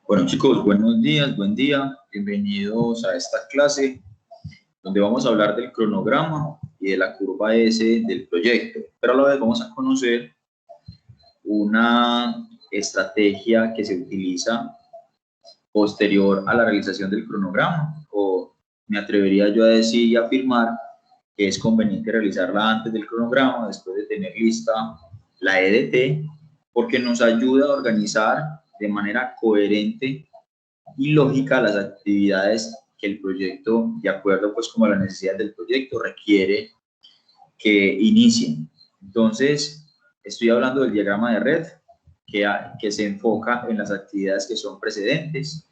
Bueno chicos, buenos días, buen día, bienvenidos a esta clase donde vamos a hablar del cronograma y de la curva S del proyecto, pero a la vez vamos a conocer una estrategia que se utiliza posterior a la realización del cronograma, o me atrevería yo a decir y afirmar que es conveniente realizarla antes del cronograma, después de tener lista la EDT, porque nos ayuda a organizar de manera coherente y lógica las actividades que el proyecto, de acuerdo pues como a la necesidad del proyecto, requiere que inicien. Entonces, estoy hablando del diagrama de red que se enfoca en las actividades que son precedentes,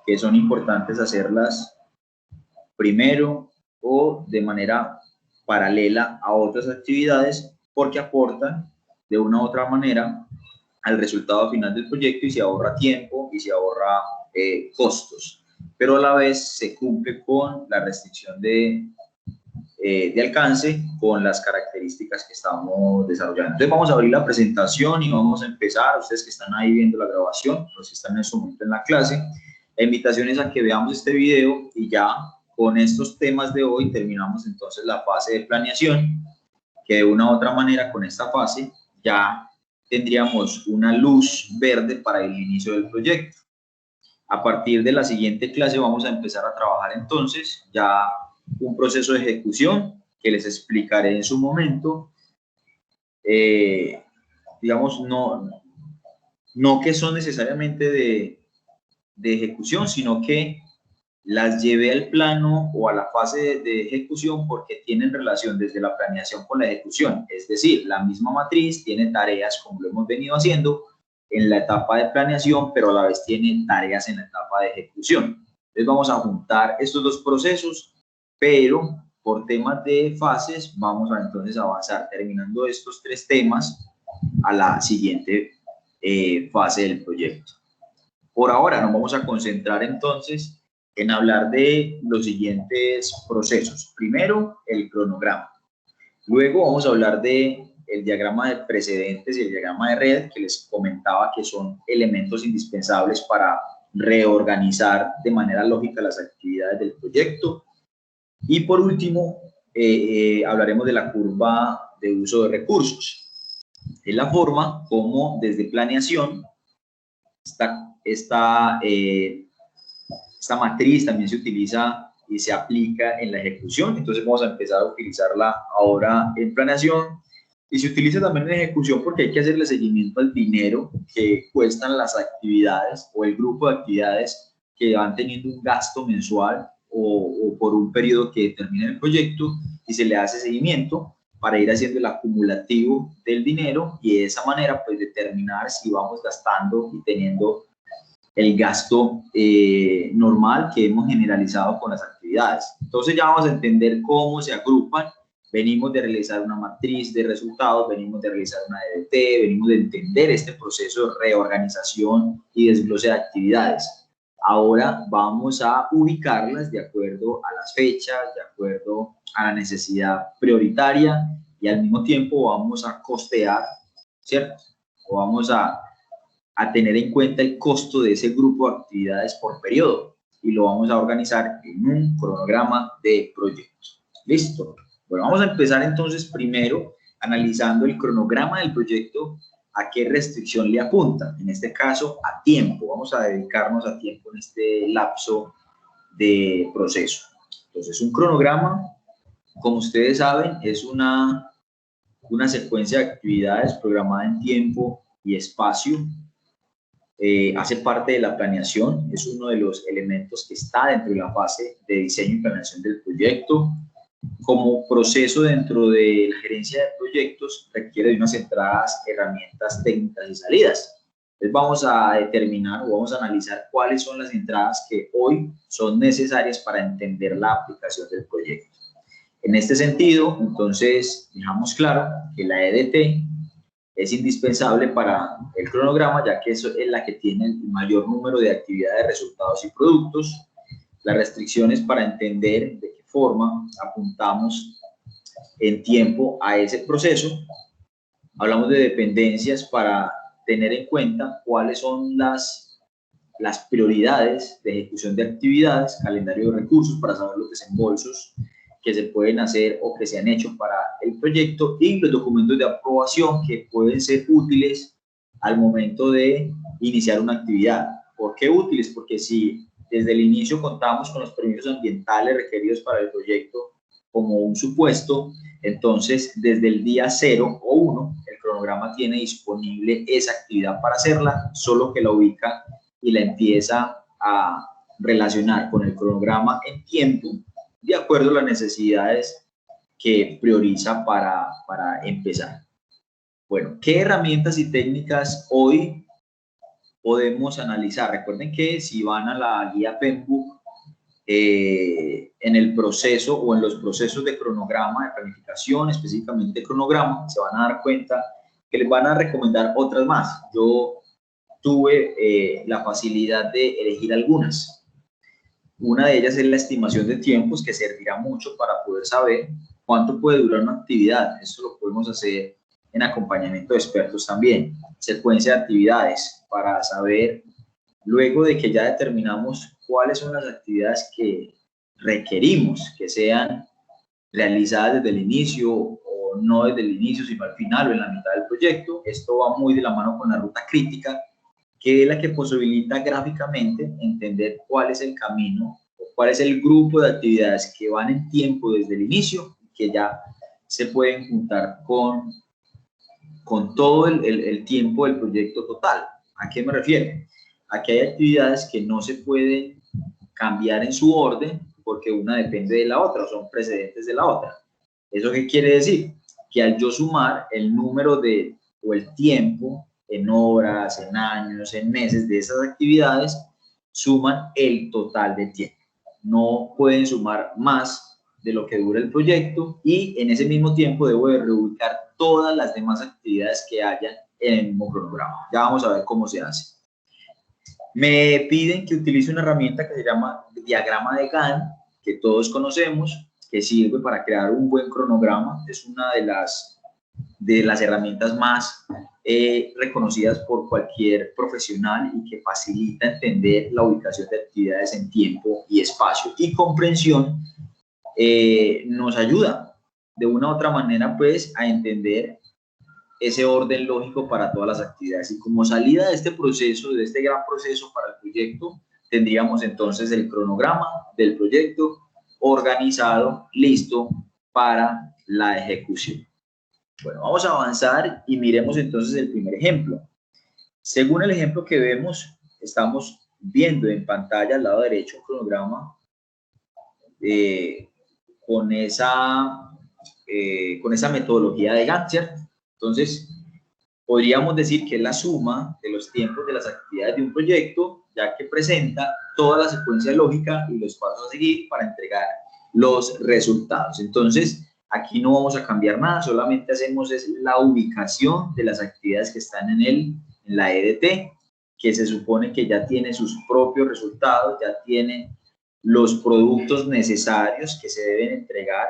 que son importantes hacerlas primero o de manera paralela a otras actividades porque aportan de una u otra manera al resultado final del proyecto y se ahorra tiempo y se ahorra costos, pero a la vez se cumple con la restricción de alcance con las características que estamos desarrollando. Entonces vamos a abrir la presentación y vamos a empezar. Ustedes que están ahí viendo la grabación, los que están en su momento en la clase, la invitación es a que veamos este video y ya con estos temas de hoy terminamos entonces la fase de planeación, que de una u otra manera con esta fase ya tendríamos una luz verde para el inicio del proyecto. A partir de la siguiente clase vamos a empezar a trabajar entonces ya un proceso de ejecución que les explicaré en su momento. Digamos, no que son necesariamente de ejecución, sino que las llevé al plano o a la fase de ejecución porque tienen relación desde la planeación con la ejecución. Es decir, la misma matriz tiene tareas, como lo hemos venido haciendo, en la etapa de planeación, pero a la vez tiene tareas en la etapa de ejecución. Entonces vamos a juntar estos dos procesos, pero por temas de fases vamos a entonces avanzar terminando estos tres temas a la siguiente fase del proyecto. Por ahora nos vamos a concentrar entonces en hablar de los siguientes procesos. Primero, el cronograma. Luego vamos a hablar de el diagrama de precedentes y el diagrama de red, que les comentaba que son elementos indispensables para reorganizar de manera lógica las actividades del proyecto. Y por último, hablaremos de la curva de uso de recursos. Es la forma como desde planeación esta matriz también se utiliza y se aplica en la ejecución. Entonces vamos a empezar a utilizarla ahora en planeación y se utiliza también en ejecución porque hay que hacerle seguimiento al dinero que cuestan las actividades o el grupo de actividades que van teniendo un gasto mensual o por un periodo que determina el proyecto, y se le hace seguimiento para ir haciendo el acumulativo del dinero y de esa manera pues determinar si vamos gastando y teniendo el gasto normal que hemos generalizado con las actividades. Entonces ya vamos a entender cómo se agrupan. Venimos de realizar una matriz de resultados, venimos de realizar una EDT, venimos de entender este proceso de reorganización y desglose de actividades. Ahora vamos a ubicarlas de acuerdo a las fechas, de acuerdo a la necesidad prioritaria, y al mismo tiempo vamos a costear, ¿cierto? O vamos a tener en cuenta el costo de ese grupo de actividades por periodo, y lo vamos a organizar en un cronograma de proyectos. ¿Listo? Bueno, vamos a empezar entonces primero analizando el cronograma del proyecto, a qué restricción le apunta. En este caso, a tiempo. Vamos a dedicarnos a tiempo en este lapso de proceso. Entonces, un cronograma, como ustedes saben, es una secuencia de actividades programada en tiempo y espacio. Hace parte de la planeación, es uno de los elementos que está dentro de la fase de diseño y planeación del proyecto. Como proceso dentro de la gerencia de proyectos, requiere de unas entradas, herramientas técnicas y salidas. Entonces vamos a determinar o vamos a analizar cuáles son las entradas que hoy son necesarias para entender la aplicación del proyecto. En este sentido, entonces, dejamos claro que la EDT es indispensable para el cronograma, ya que eso es la que tiene el mayor número de actividades, resultados y productos. Las restricciones para entender de qué forma apuntamos en tiempo a ese proceso. Hablamos de dependencias para tener en cuenta cuáles son las las prioridades de ejecución de actividades, calendario de recursos para saber los desembolsos que se pueden hacer o que se han hecho para el proyecto, y los documentos de aprobación que pueden ser útiles al momento de iniciar una actividad. ¿Por qué útiles? Porque si desde el inicio contamos con los permisos ambientales requeridos para el proyecto como un supuesto, entonces desde el día 0 o 1 el cronograma tiene disponible esa actividad para hacerla, solo que la ubica y la empieza a relacionar con el cronograma en tiempo de acuerdo a las necesidades que prioriza para empezar. Bueno, ¿qué herramientas y técnicas hoy podemos analizar? Recuerden que si van a la guía PMBOK, en el proceso o en los procesos de cronograma, de planificación, específicamente cronograma, se van a dar cuenta que les van a recomendar otras más. Yo tuve la facilidad de elegir algunas. Una de ellas es la estimación de tiempos, que servirá mucho para poder saber cuánto puede durar una actividad. Esto lo podemos hacer en acompañamiento de expertos también. Secuencia de actividades para saber, luego de que ya determinamos cuáles son las actividades que requerimos que sean realizadas desde el inicio o no desde el inicio, sino al final o en la mitad del proyecto. Esto va muy de la mano con la ruta crítica, que es la que posibilita gráficamente entender cuál es el camino o cuál es el grupo de actividades que van en tiempo desde el inicio y que ya se pueden juntar con todo el tiempo del proyecto total. ¿A qué me refiero? Aquí hay actividades que no se pueden cambiar en su orden porque una depende de la otra, son precedentes de la otra. ¿Eso qué quiere decir? Que al yo sumar el número o el tiempo en horas, en años, en meses de esas actividades, suman el total de tiempo. No pueden sumar más de lo que dura el proyecto y en ese mismo tiempo debo de reubicar todas las demás actividades que hayan en el mismo cronograma. Ya vamos a ver cómo se hace. Me piden que utilice una herramienta que se llama diagrama de Gantt, que todos conocemos, que sirve para crear un buen cronograma. Es una de las herramientas más reconocidas por cualquier profesional y que facilita entender la ubicación de actividades en tiempo y espacio y comprensión. Nos ayuda de una u otra manera pues a entender ese orden lógico para todas las actividades. Y como salida de este proceso, de este gran proceso para el proyecto, tendríamos entonces el cronograma del proyecto organizado, listo para la ejecución. Bueno, vamos a avanzar y miremos entonces el primer ejemplo. Según el ejemplo que vemos, estamos viendo en pantalla al lado derecho un cronograma con esa metodología de Gantt, ¿cierto? Entonces, podríamos decir que es la suma de los tiempos de las actividades de un proyecto, ya que presenta toda la secuencia lógica y los pasos a seguir para entregar los resultados. Entonces, aquí no vamos a cambiar nada, solamente hacemos es la ubicación de las actividades que están en la EDT, que se supone que ya tiene sus propios resultados, ya tiene los productos necesarios que se deben entregar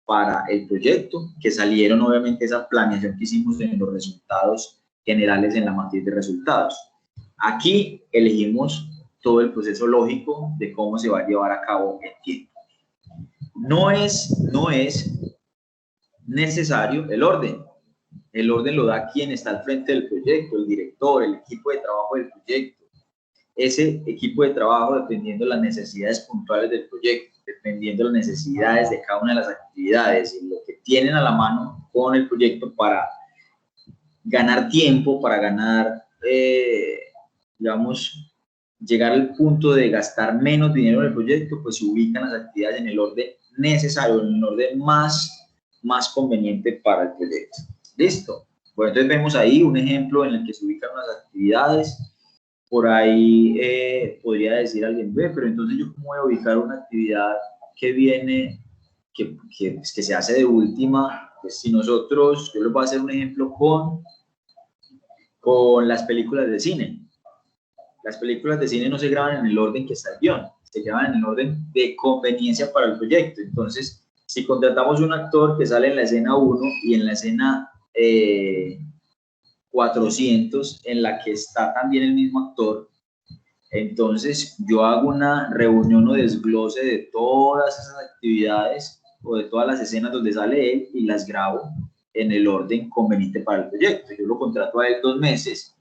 para el proyecto, que salieron obviamente esa planeación que hicimos en los resultados generales en la matriz de resultados. Aquí elegimos todo el proceso lógico de cómo se va a llevar a cabo el tiempo. No es necesario el orden. El orden lo da quien está al frente del proyecto, el director, el equipo de trabajo del proyecto. Ese equipo de trabajo, dependiendo de las necesidades puntuales del proyecto, dependiendo de las necesidades de cada una de las actividades y lo que tienen a la mano con el proyecto para ganar tiempo, para ganar, digamos, llegar al punto de gastar menos dinero en el proyecto, pues se ubican las actividades en el orden necesario, en el orden más conveniente para el proyecto. ¿Listo? Bueno, entonces vemos ahí un ejemplo en el que se ubican las actividades. Por ahí podría decir alguien, ve, pero entonces yo cómo voy a ubicar una actividad que viene, que se hace de última. Pues si nosotros, yo les voy a hacer un ejemplo con las películas de cine. Las películas de cine no se graban en el orden que está el guión, se graban en el orden de conveniencia para el proyecto. Entonces, si contratamos un actor que sale en la escena 1 y en la escena 400, en la que está también el mismo actor, Entonces, yo hago una reunión o desglose de todas esas actividades o de todas las escenas donde sale él y las grabo en el orden conveniente para el proyecto. Yo lo contrato a él 2 meses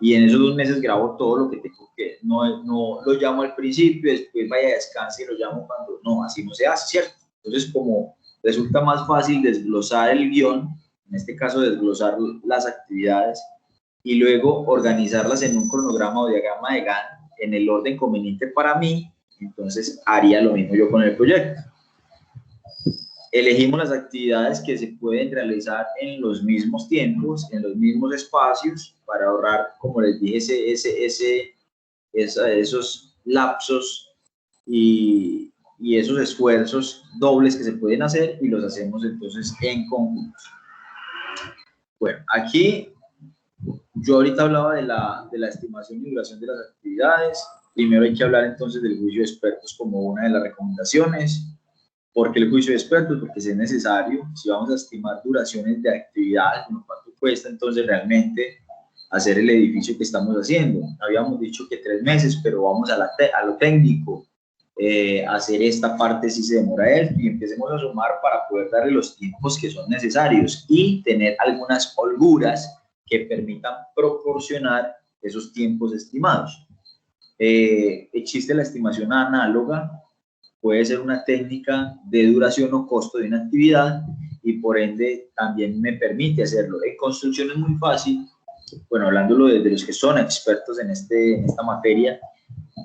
y en esos 2 meses grabo todo lo que tengo que, no lo llamo al principio, después vaya a descansar y lo llamo cuando, no, así no se hace, ¿cierto? Entonces, como resulta más fácil desglosar el guión, en este caso desglosar las actividades y luego organizarlas en un cronograma o diagrama de Gantt en el orden conveniente para mí, entonces haría lo mismo yo con el proyecto. Elegimos las actividades que se pueden realizar en los mismos tiempos, en los mismos espacios, para ahorrar, como les dije, esos lapsos y esos esfuerzos dobles que se pueden hacer y los hacemos entonces en conjunto. Bueno, aquí yo ahorita hablaba de la estimación y duración de las actividades. Primero hay que hablar entonces del juicio de expertos como una de las recomendaciones. ¿Por qué el juicio de expertos? Porque si es necesario, si vamos a estimar duraciones de actividades, cuánto cuesta entonces realmente hacer el edificio que estamos haciendo. Habíamos dicho que 3 meses, pero vamos a lo técnico. Hacer esta parte si se demora esto y empecemos a sumar para poder darle los tiempos que son necesarios y tener algunas holguras que permitan proporcionar esos tiempos estimados. Existe la estimación análoga, puede ser una técnica de duración o costo de una actividad y por ende también me permite hacerlo. En construcción es muy fácil, bueno, hablándolo de los que son expertos en esta materia,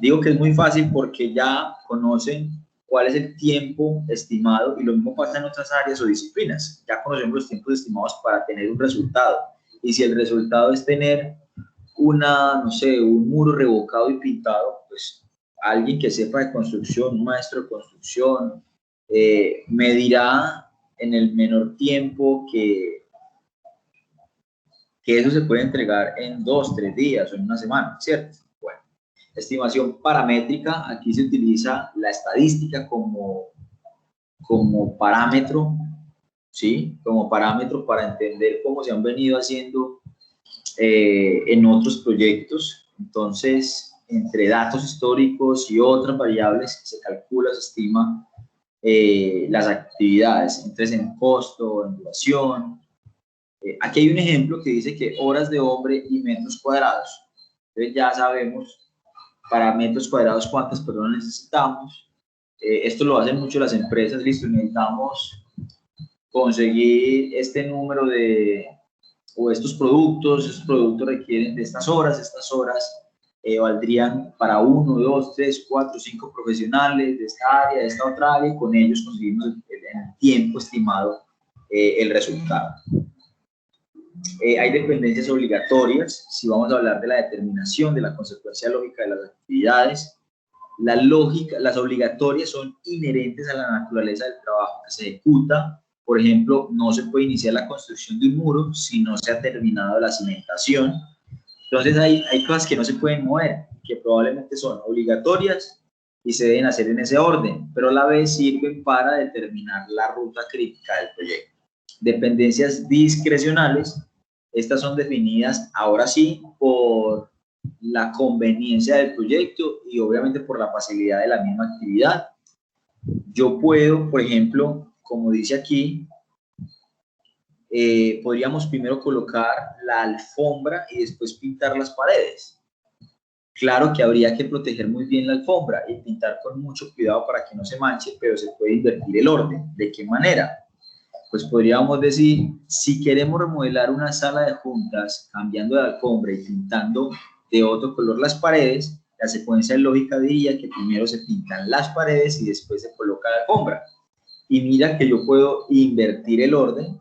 digo que es muy fácil porque ya conocen cuál es el tiempo estimado y lo mismo pasa en otras áreas o disciplinas. Ya conocemos los tiempos estimados para tener un resultado. Y si el resultado es tener no sé, un muro revocado y pintado, pues alguien que sepa de construcción, un maestro de construcción, me dirá en el menor tiempo que eso se puede entregar en 2, 3 días o en una semana, ¿cierto? Bueno, estimación paramétrica, aquí se utiliza la estadística como parámetro, ¿sí? Como parámetro para entender cómo se han venido haciendo en otros proyectos. Entonces, entre datos históricos y otras variables, se calcula, se estima las actividades, entonces en costo, en duración. Aquí hay un ejemplo que dice que horas de hombre y metros cuadrados. Entonces ya sabemos para metros cuadrados cuántas personas necesitamos. Esto lo hacen mucho las empresas, listo, necesitamos conseguir este número o estos productos requieren de estas horas valdrían para 1, 2, 3, 4, 5 profesionales de esta área, de esta otra área, y con ellos conseguimos en el tiempo estimado el resultado. Hay dependencias obligatorias, si vamos a hablar de la determinación de la consecuencia lógica de las actividades. Las obligatorias son inherentes a la naturaleza del trabajo que se ejecuta. Por ejemplo, no se puede iniciar la construcción de un muro si no se ha terminado la cimentación. Entonces hay cosas que no se pueden mover, que probablemente son obligatorias y se deben hacer en ese orden, pero a la vez sirven para determinar la ruta crítica del proyecto. Dependencias discrecionales, estas son definidas ahora sí por la conveniencia del proyecto y obviamente por la facilidad de la misma actividad. Yo puedo, por ejemplo, como dice aquí, podríamos primero colocar la alfombra y después pintar las paredes. Claro que habría que proteger muy bien la alfombra y pintar con mucho cuidado para que no se manche, pero se puede invertir el orden. ¿De qué manera? Pues podríamos decir, si queremos remodelar una sala de juntas cambiando de alfombra y pintando de otro color las paredes, la secuencia lógica diría que primero se pintan las paredes y después se coloca la alfombra. Y mira que yo puedo invertir el orden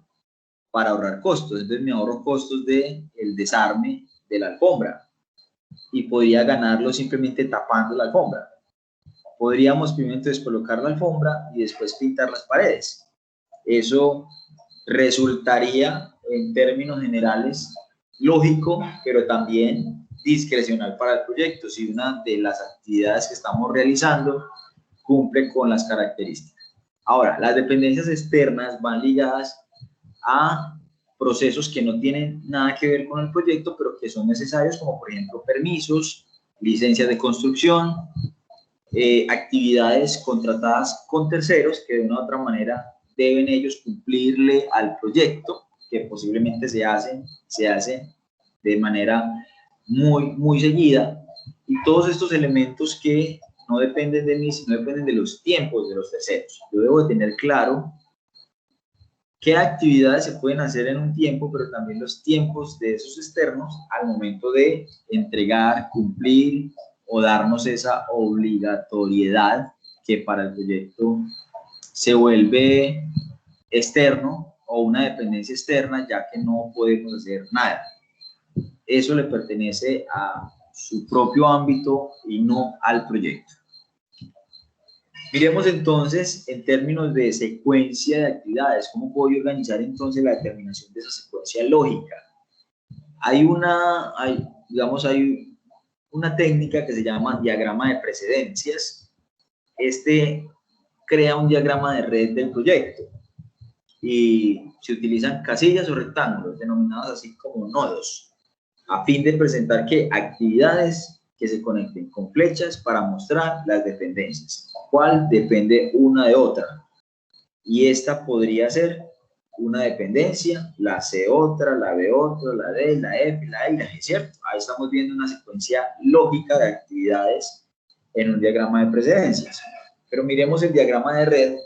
para ahorrar costos. Entonces me ahorro costos del desarme de la alfombra y podría ganarlo simplemente tapando la alfombra. Podríamos primero entonces colocar la alfombra y después pintar las paredes. Eso resultaría en términos generales lógico, pero también discrecional para el proyecto, si una de las actividades que estamos realizando cumple con las características. Ahora, las dependencias externas van ligadas a procesos que no tienen nada que ver con el proyecto, pero que son necesarios, como por ejemplo permisos, licencias de construcción, actividades contratadas con terceros que de una u otra manera deben ellos cumplirle al proyecto, que posiblemente se hacen de manera muy seguida, y todos estos elementos que no dependen de mí, sino dependen de los tiempos de los terceros. Yo debo de tener claro qué actividades se pueden hacer en un tiempo, pero también los tiempos de esos externos al momento de entregar, cumplir o darnos esa obligatoriedad que para el proyecto se vuelve externo o una dependencia externa, ya que no podemos hacer nada. Eso le pertenece a su propio ámbito y no al proyecto. Miremos entonces en términos de secuencia de actividades, ¿cómo puedo yo organizar entonces la determinación de esa secuencia lógica? Hay una técnica que se llama diagrama de precedencias. Este crea un diagrama de red del proyecto y se utilizan casillas o rectángulos denominados así como nodos a fin de presentar ¿qué? Actividades que se conecten con flechas para mostrar las dependencias, cuál depende una de otra. Y esta podría ser una dependencia, la C otra, la B otra, la D, la F, la E y la G, ¿cierto? Ahí estamos viendo una secuencia lógica de actividades en un diagrama de precedencias. Pero miremos el diagrama de red,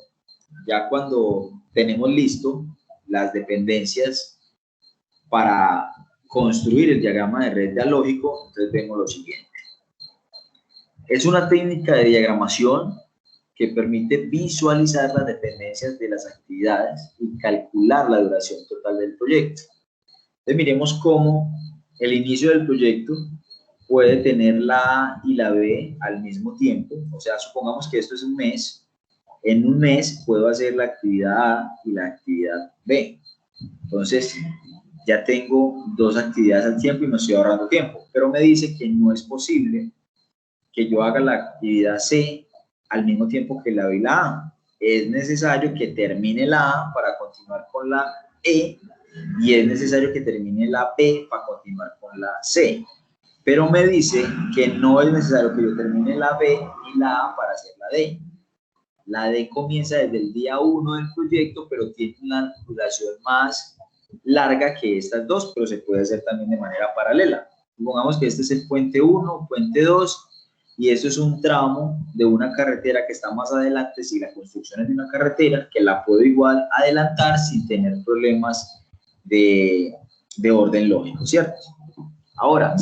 ya cuando tenemos listo las dependencias para construir el diagrama de red dialógico, entonces vemos lo siguiente. Es una técnica de diagramación que permite visualizar las dependencias de las actividades y calcular la duración total del proyecto. Entonces miremos cómo el inicio del proyecto puede tener la A y la B al mismo tiempo. O sea, supongamos que esto es un mes. En un mes puedo hacer la actividad A y la actividad B. Entonces, ya tengo dos actividades al tiempo y me estoy ahorrando tiempo. Pero me dice que no es posible que yo haga la actividad C al mismo tiempo que la B y la A. Es necesario que termine la A para continuar con la E y es necesario que termine la B para continuar con la C. Pero me dice que no es necesario que yo termine la B y la A para hacer la D. La D comienza desde el día 1 del proyecto, pero tiene una duración más larga que estas dos, pero se puede hacer también de manera paralela. Supongamos que este es el puente 1, puente 2, y eso es un tramo de una carretera que está más adelante. Si la construcción es de una carretera, que la puedo igual adelantar sin tener problemas de orden lógico, ¿cierto? Ahora,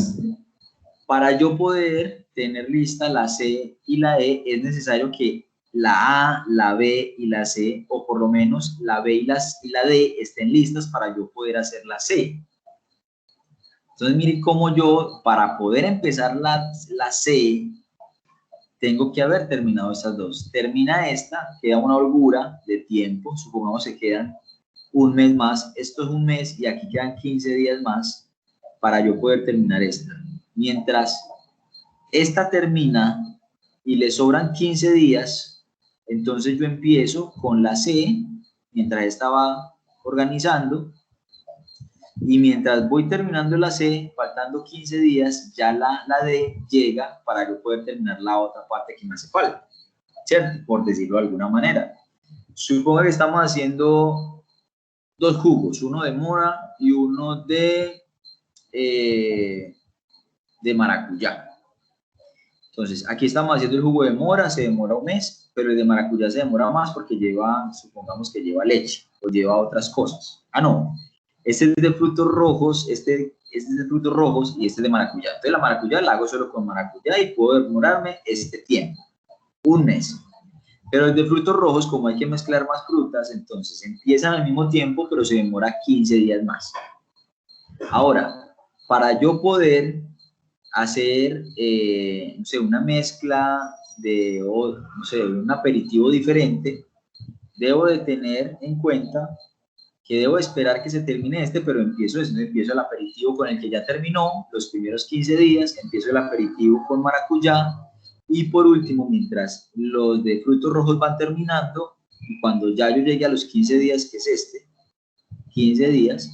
para yo poder tener lista la C y la E, es necesario que la A, la B y la C, o por lo menos la B y la D estén listas para yo poder hacer la C. Entonces, miren cómo yo, para poder empezar la C, tengo que haber terminado estas dos. Termina esta, queda una holgura de tiempo, supongamos que quedan un mes más, esto es un mes y aquí quedan 15 días más para yo poder terminar esta. Mientras esta termina y le sobran 15 días, entonces yo empiezo con la C, mientras esta va organizando, y mientras voy terminando la C, faltando 15 días, ya la D llega para yo poder terminar la otra parte que me hace falta, ¿cierto? Por decirlo de alguna manera. Supongo que estamos haciendo dos jugos, uno de mora y uno de maracuyá. Entonces, aquí estamos haciendo el jugo de mora, se demora un mes, pero el de maracuyá se demora más porque lleva, supongamos que lleva leche o lleva otras cosas. Ah, no, este es de frutos rojos, este es de frutos rojos y este es de maracuyá. Entonces, la maracuyá la hago solo con maracuyá y puedo demorarme este tiempo, un mes. Pero el de frutos rojos, como hay que mezclar más frutas, entonces empiezan al mismo tiempo, pero se demora 15 días más. Ahora, para yo poder hacer, no sé, una mezcla de, no sé, un aperitivo diferente, debo de tener en cuenta que debo esperar que se termine este, pero empiezo el aperitivo con el que ya terminó, los primeros 15 días, empiezo el aperitivo con maracuyá, y por último, mientras los de frutos rojos van terminando, y cuando ya yo llegue a los 15 días, que es este, 15 días,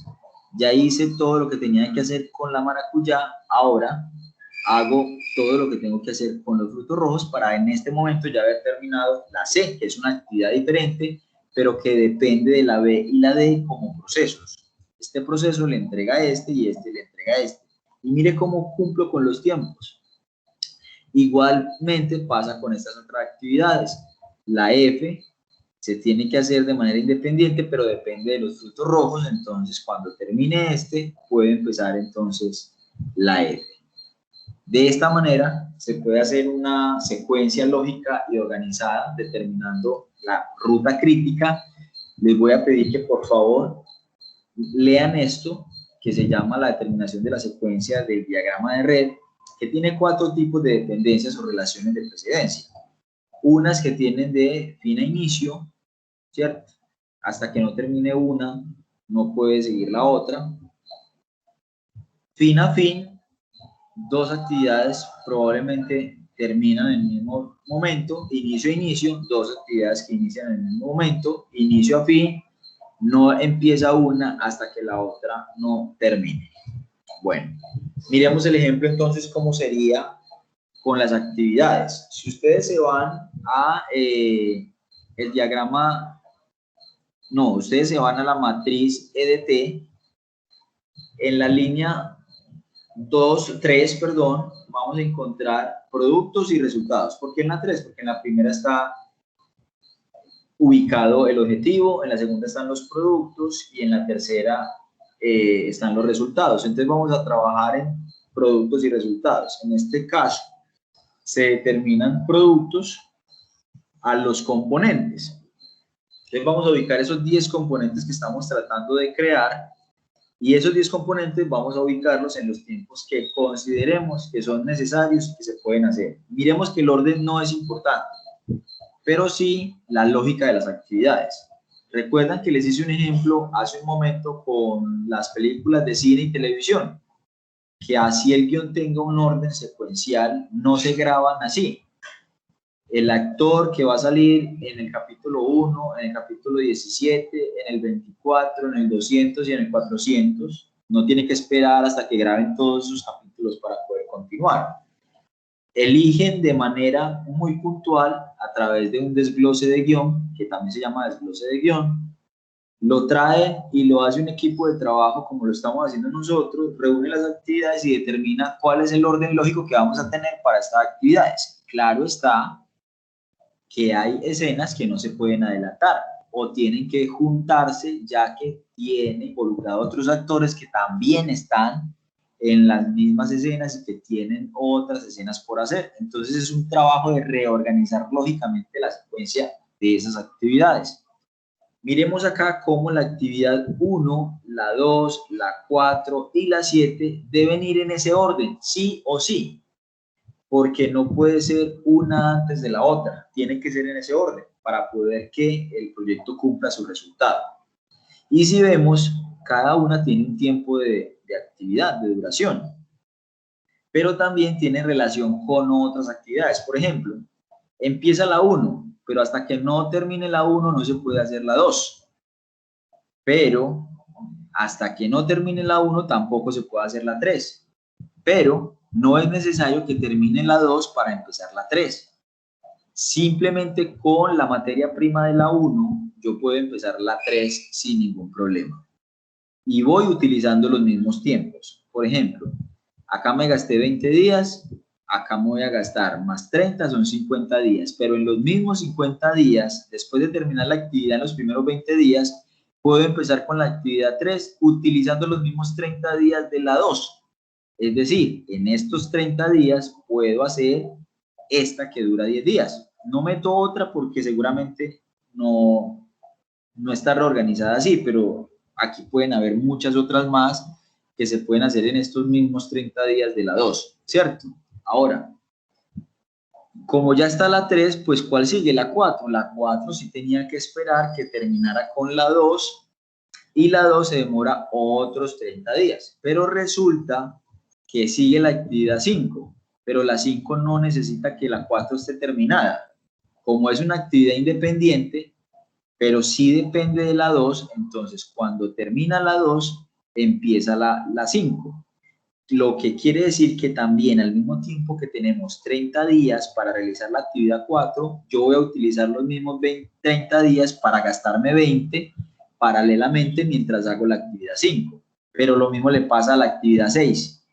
ya hice todo lo que tenía que hacer con la maracuyá, ahora hago todo lo que tengo que hacer con los frutos rojos para en este momento ya haber terminado la C, que es una actividad diferente, pero que depende de la B y la D como procesos. Este proceso le entrega a este y este le entrega a este. Y mire cómo cumplo con los tiempos. Igualmente pasa con estas otras actividades. La F se tiene que hacer de manera independiente, pero depende de los frutos rojos. Entonces, cuando termine este, puede empezar entonces la F. De esta manera, se puede hacer una secuencia lógica y organizada, determinando la ruta crítica. Les voy a pedir que por favor lean esto, que se llama la determinación de la secuencia del diagrama de red, que tiene 4 tipos de dependencias o relaciones de precedencia. Unas que tienen de fin a inicio, ¿cierto? Hasta que no termine una, no puede seguir la otra. Fin a fin, 2 actividades probablemente terminan en el mismo momento. Inicio a inicio, 2 actividades que inician en el mismo momento. Inicio a fin, no empieza una hasta que la otra no termine. Bueno, miremos el ejemplo entonces cómo sería con las actividades. Si ustedes se van a el diagrama, no, ustedes se van a la matriz EDT, en la línea 3, perdón, vamos a encontrar productos y resultados. ¿Por qué en la 3? Porque en la primera está ubicado el objetivo, en la segunda están los productos y en la tercera están los resultados. Entonces vamos a trabajar en productos y resultados. En este caso se determinan productos a los componentes. Entonces vamos a ubicar esos 10 componentes que estamos tratando de crear y esos 10 componentes vamos a ubicarlos en los tiempos que consideremos que son necesarios y que se pueden hacer. Miremos que el orden no es importante, pero sí la lógica de las actividades. Recuerdan que les hice un ejemplo hace un momento con las películas de cine y televisión, que así el guión tenga un orden secuencial, no se graban así. El actor que va a salir en el capítulo 1, en el capítulo 17, en el 24, en el 200 y en el 400, no tiene que esperar hasta que graben todos sus capítulos para poder continuar. Eligen de manera muy puntual a través de un desglose de guión, que también se llama desglose de guión, lo traen y lo hace un equipo de trabajo como lo estamos haciendo nosotros, reúne las actividades y determina cuál es el orden lógico que vamos a tener para estas actividades. Claro está que hay escenas que no se pueden adelantar o tienen que juntarse ya que tiene involucrado a otros actores que también están en las mismas escenas y que tienen otras escenas por hacer. Entonces es un trabajo de reorganizar lógicamente la secuencia de esas actividades. Miremos acá cómo la actividad 1, la 2, la 4 y la 7 deben ir en ese orden, sí o sí, porque no puede ser una antes de la otra, tiene que ser en ese orden para poder que el proyecto cumpla su resultado. Y si vemos, cada una tiene un tiempo de actividad, de duración, pero también tiene relación con otras actividades. Por ejemplo, empieza la 1, pero hasta que no termine la 1 no se puede hacer la 2. Pero hasta que no termine la 1 tampoco se puede hacer la 3. Pero no es necesario que termine la 2 para empezar la 3. Simplemente con la materia prima de la 1 yo puedo empezar la 3 sin ningún problema. Y voy utilizando los mismos tiempos. Por ejemplo, acá me gasté 20 días, acá me voy a gastar más 30, son 50 días. Pero en los mismos 50 días, después de terminar la actividad en los primeros 20 días, puedo empezar con la actividad 3 utilizando los mismos 30 días de la 2. Es decir, en estos 30 días puedo hacer esta que dura 10 días. No meto otra porque seguramente no está reorganizada así, pero aquí pueden haber muchas otras más que se pueden hacer en estos mismos 30 días de la 2, ¿cierto? Ahora, como ya está la 3, pues ¿cuál sigue? La 4. La 4 sí tenía que esperar que terminara con la 2 y la 2 se demora otros 30 días, pero resulta que sigue la actividad 5, pero la 5 no necesita que la 4 esté terminada. Como es una actividad independiente, pero sí depende de la 2, entonces cuando termina la 2, empieza la 5. Lo que quiere decir que también al mismo tiempo que tenemos 30 días para realizar la actividad 4, yo voy a utilizar los mismos 30 días para gastarme 20 paralelamente mientras hago la actividad 5. Pero lo mismo le pasa a la actividad 6,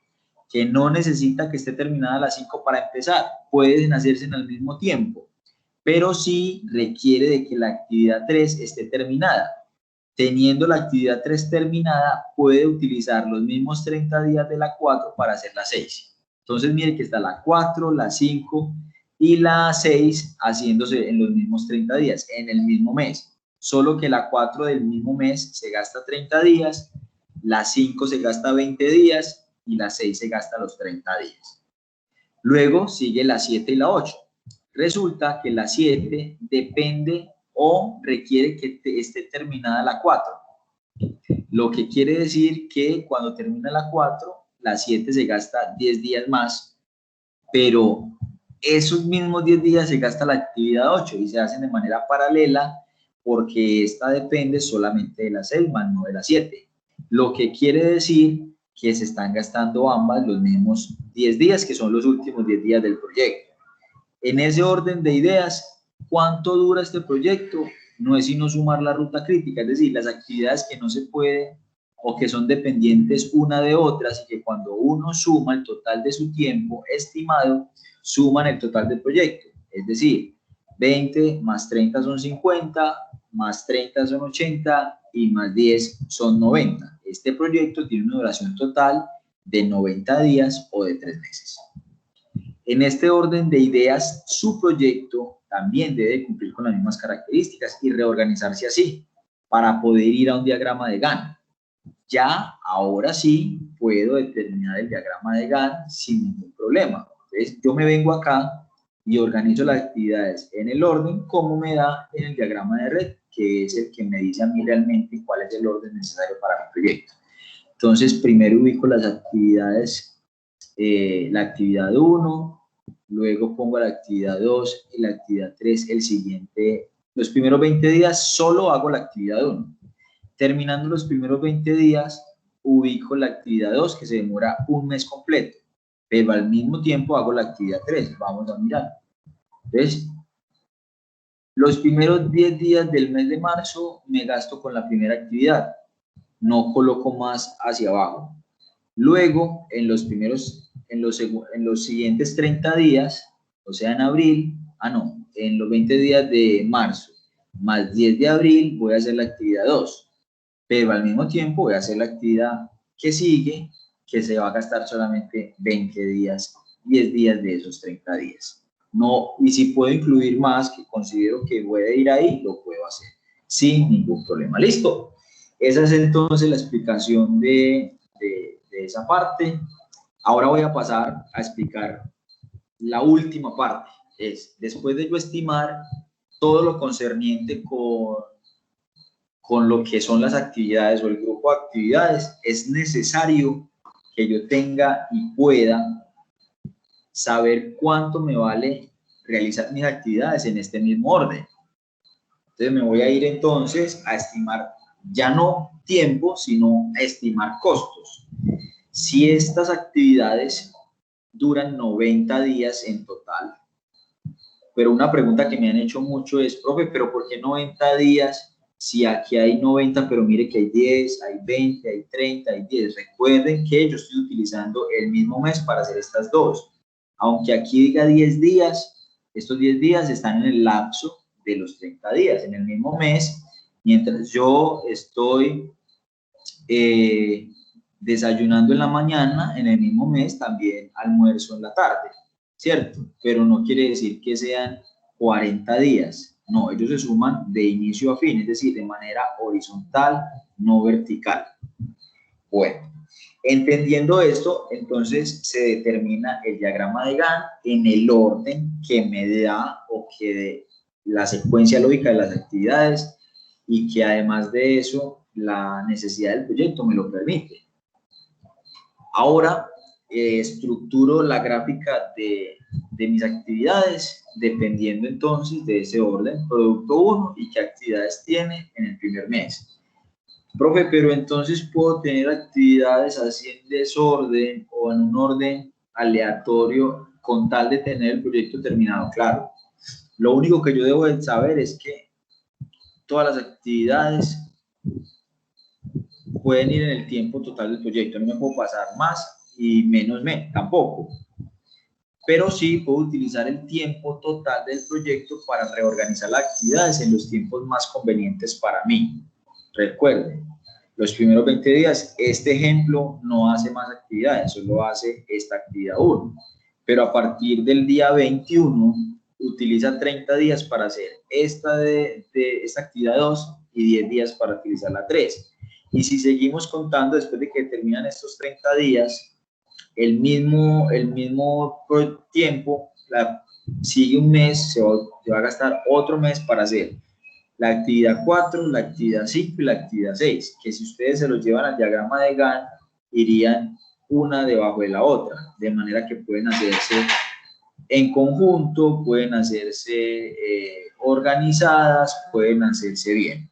que no necesita que esté terminada la 5 para empezar, pueden hacerse en el mismo tiempo, pero sí requiere de que la actividad 3 esté terminada. Teniendo la actividad 3 terminada, puede utilizar los mismos 30 días de la 4 para hacer la 6. Entonces, mire que está la 4, la 5 y la 6 haciéndose en los mismos 30 días, en el mismo mes. Solo que la 4 del mismo mes se gasta 30 días, la 5 se gasta 20 días y la 6 se gasta los 30 días. Luego sigue la 7 y la 8. Resulta que la 7 depende o requiere que esté terminada la 4. Lo que quiere decir que cuando termina la 4, la 7 se gasta 10 días más, pero esos mismos 10 días se gasta la actividad 8 y se hacen de manera paralela porque esta depende solamente de la 6 más no de la 7. Lo que quiere decir que se están gastando ambas los mismos 10 días, que son los últimos 10 días del proyecto. En ese orden de ideas, ¿cuánto dura este proyecto? No es sino sumar la ruta crítica, es decir, las actividades que no se pueden o que son dependientes una de otras y que cuando uno suma el total de su tiempo estimado, suman el total del proyecto. Es decir, 20 más 30 son 50, más 30 son 80 y más 10 son 90. Este proyecto tiene una duración total de 90 días o de 3 meses. En este orden de ideas, su proyecto también debe cumplir con las mismas características y reorganizarse así para poder ir a un diagrama de Gantt. Ya, ahora sí, puedo determinar el diagrama de Gantt sin ningún problema. Entonces, yo me vengo acá y organizo las actividades en el orden como me da en el diagrama de red, que es el que me dice a mí realmente cuál es el orden necesario para mi proyecto. Entonces, primero ubico las actividades, la actividad 1, luego pongo la actividad 2 y la actividad 3, el siguiente. Los primeros 20 días solo hago la actividad 1. Terminando los primeros 20 días, ubico la actividad 2, que se demora un mes completo, pero al mismo tiempo hago la actividad 3. Vamos a mirar. Entonces, los primeros 10 días del mes de marzo me gasto con la primera actividad. No coloco más hacia abajo. Luego, en los siguientes 30 días, o sea, en abril, en los 20 días de marzo, más 10 de abril, voy a hacer la actividad 2. Pero al mismo tiempo voy a hacer la actividad que sigue, que se va a gastar solamente 20 días, 10 días de esos 30 días. No, y si puedo incluir más, que considero que puede ir ahí, lo puedo hacer sin ningún problema. ¿Listo? Esa es entonces la explicación de esa parte. Ahora voy a pasar a explicar la última parte. Es, después de yo estimar todo lo concerniente con lo que son las actividades o el grupo de actividades, es necesario que yo tenga y pueda saber cuánto me vale realizar mis actividades en este mismo orden. Entonces me voy a ir entonces a estimar ya no tiempo, sino a estimar costos. Si estas actividades duran 90 días en total, pero una pregunta que me han hecho mucho es, profe, ¿pero por qué 90 días si aquí hay 90, pero mire que hay 10, hay 20, hay 30, hay 10? Recuerden que yo estoy utilizando el mismo mes para hacer estas dos. Aunque aquí diga 10 días, estos 10 días están en el lapso de los 30 días, en el mismo mes, mientras yo estoy desayunando en la mañana, en el mismo mes también almuerzo en la tarde, ¿cierto? Pero no quiere decir que sean 40 días, no, ellos se suman de inicio a fin, es decir, de manera horizontal, no vertical. Bueno, entendiendo esto, entonces se determina el diagrama de Gantt en el orden que me da o que de la secuencia lógica de las actividades y que además de eso la necesidad del proyecto me lo permite. Ahora estructuro la gráfica de mis actividades dependiendo entonces de ese orden, producto 1 y qué actividades tiene en el primer mes. Profe, pero entonces puedo tener actividades así en desorden o en un orden aleatorio con tal de tener el proyecto terminado. Claro, lo único que yo debo de saber es que todas las actividades pueden ir en el tiempo total del proyecto. No me puedo pasar más y menos tampoco. Pero sí puedo utilizar el tiempo total del proyecto para reorganizar las actividades en los tiempos más convenientes para mí. Recuerden, los primeros 20 días, este ejemplo no hace más actividades, solo hace esta actividad 1. Pero a partir del día 21, utiliza 30 días para hacer esta actividad 2 y 10 días para utilizar la 3. Y si seguimos contando, después de que terminan estos 30 días, el mismo tiempo, sigue un mes, se va a gastar otro mes para hacer la actividad 4, la actividad 5 y la actividad 6, que si ustedes se los llevan al diagrama de Gantt, irían una debajo de la otra, de manera que pueden hacerse en conjunto, pueden hacerse organizadas, pueden hacerse bien.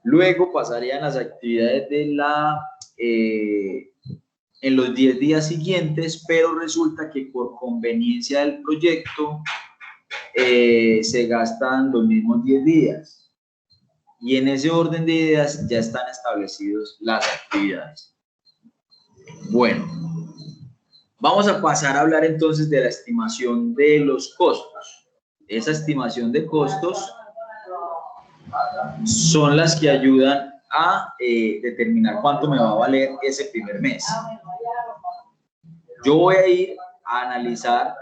Luego pasarían las actividades de en los 10 días siguientes, pero resulta que por conveniencia del proyecto se gastan los mismos 10 días. Y en ese orden de ideas ya están establecidas las actividades. Bueno, vamos a pasar a hablar entonces de la estimación de los costos. Esa estimación de costos son las que ayudan a determinar cuánto me va a valer ese primer mes. Yo voy a ir a analizar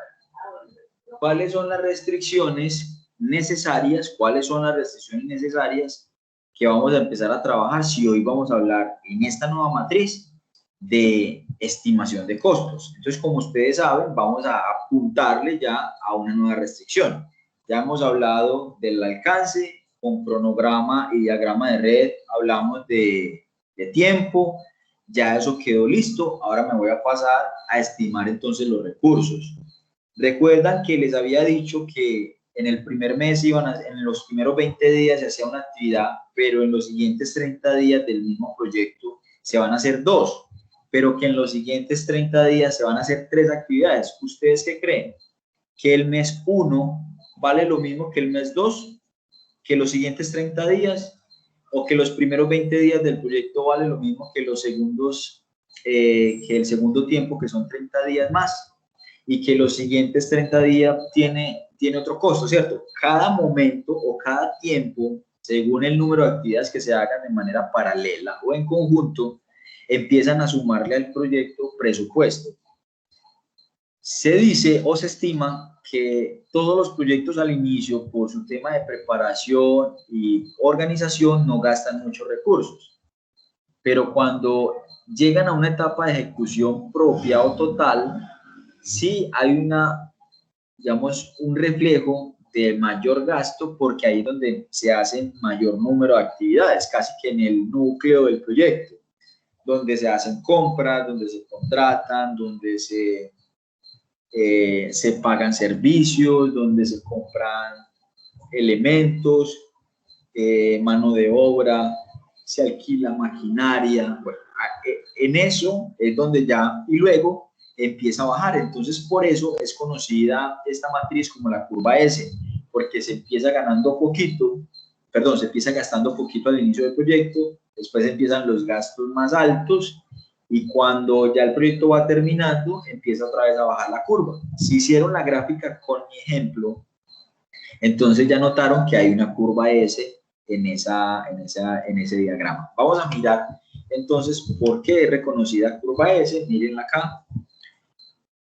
cuáles son las restricciones necesarias, que vamos a empezar a trabajar si hoy vamos a hablar en esta nueva matriz de estimación de costos. Entonces, como ustedes saben, vamos a apuntarle ya a una nueva restricción. Ya hemos hablado del alcance, con cronograma y diagrama de red, hablamos de tiempo, ya eso quedó listo. Ahora me voy a pasar a estimar entonces los recursos. Recuerdan que les había dicho que en el primer mes en los primeros 20 días se hacía una actividad, pero en los siguientes 30 días del mismo proyecto se van a hacer 2, pero que en los siguientes 30 días se van a hacer 3 actividades. ¿Ustedes qué creen? ¿Que el mes 1 vale lo mismo que el mes 2? ¿Que los siguientes 30 días? ¿O que los primeros 20 días del proyecto vale lo mismo que los segundos, que el segundo tiempo, que son 30 días más? Y que los siguientes 30 días tiene otro costo, ¿cierto? Cada momento o cada tiempo, según el número de actividades que se hagan de manera paralela o en conjunto, empiezan a sumarle al proyecto presupuesto. Se dice o se estima que todos los proyectos al inicio, por su tema de preparación y organización, no gastan muchos recursos. Pero cuando llegan a una etapa de ejecución propia o total, sí hay digamos, un reflejo de mayor gasto, porque ahí es donde se hacen mayor número de actividades, casi que en el núcleo del proyecto, donde se hacen compras, donde se contratan, donde se pagan servicios, donde se compran elementos, mano de obra, se alquila maquinaria. Bueno, en eso es donde ya, y luego empieza a bajar. Entonces, por eso es conocida esta matriz como la curva S, porque se empieza ganando poquito, perdón, se empieza gastando poquito al inicio del proyecto, después empiezan los gastos más altos, y cuando ya el proyecto va terminando, empieza otra vez a bajar la curva. Si hicieron la gráfica con mi ejemplo, entonces ya notaron que hay una curva S en ese diagrama. Vamos a mirar entonces por qué es reconocida curva S. Miren acá.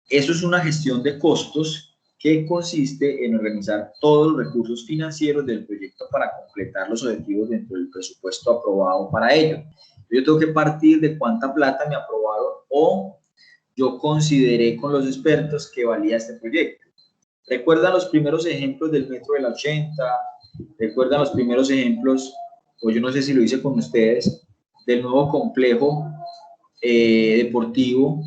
Eso es una gestión de costos que consiste en organizar todos los recursos financieros del proyecto para completar los objetivos dentro del presupuesto aprobado para ello. Yo tengo que partir de cuánta plata me aprobaron o yo consideré con los expertos que valía este proyecto. ¿Recuerdan los primeros ejemplos del metro de la 80? ¿Recuerdan los primeros ejemplos, o yo no sé si lo hice con ustedes, del nuevo complejo deportivo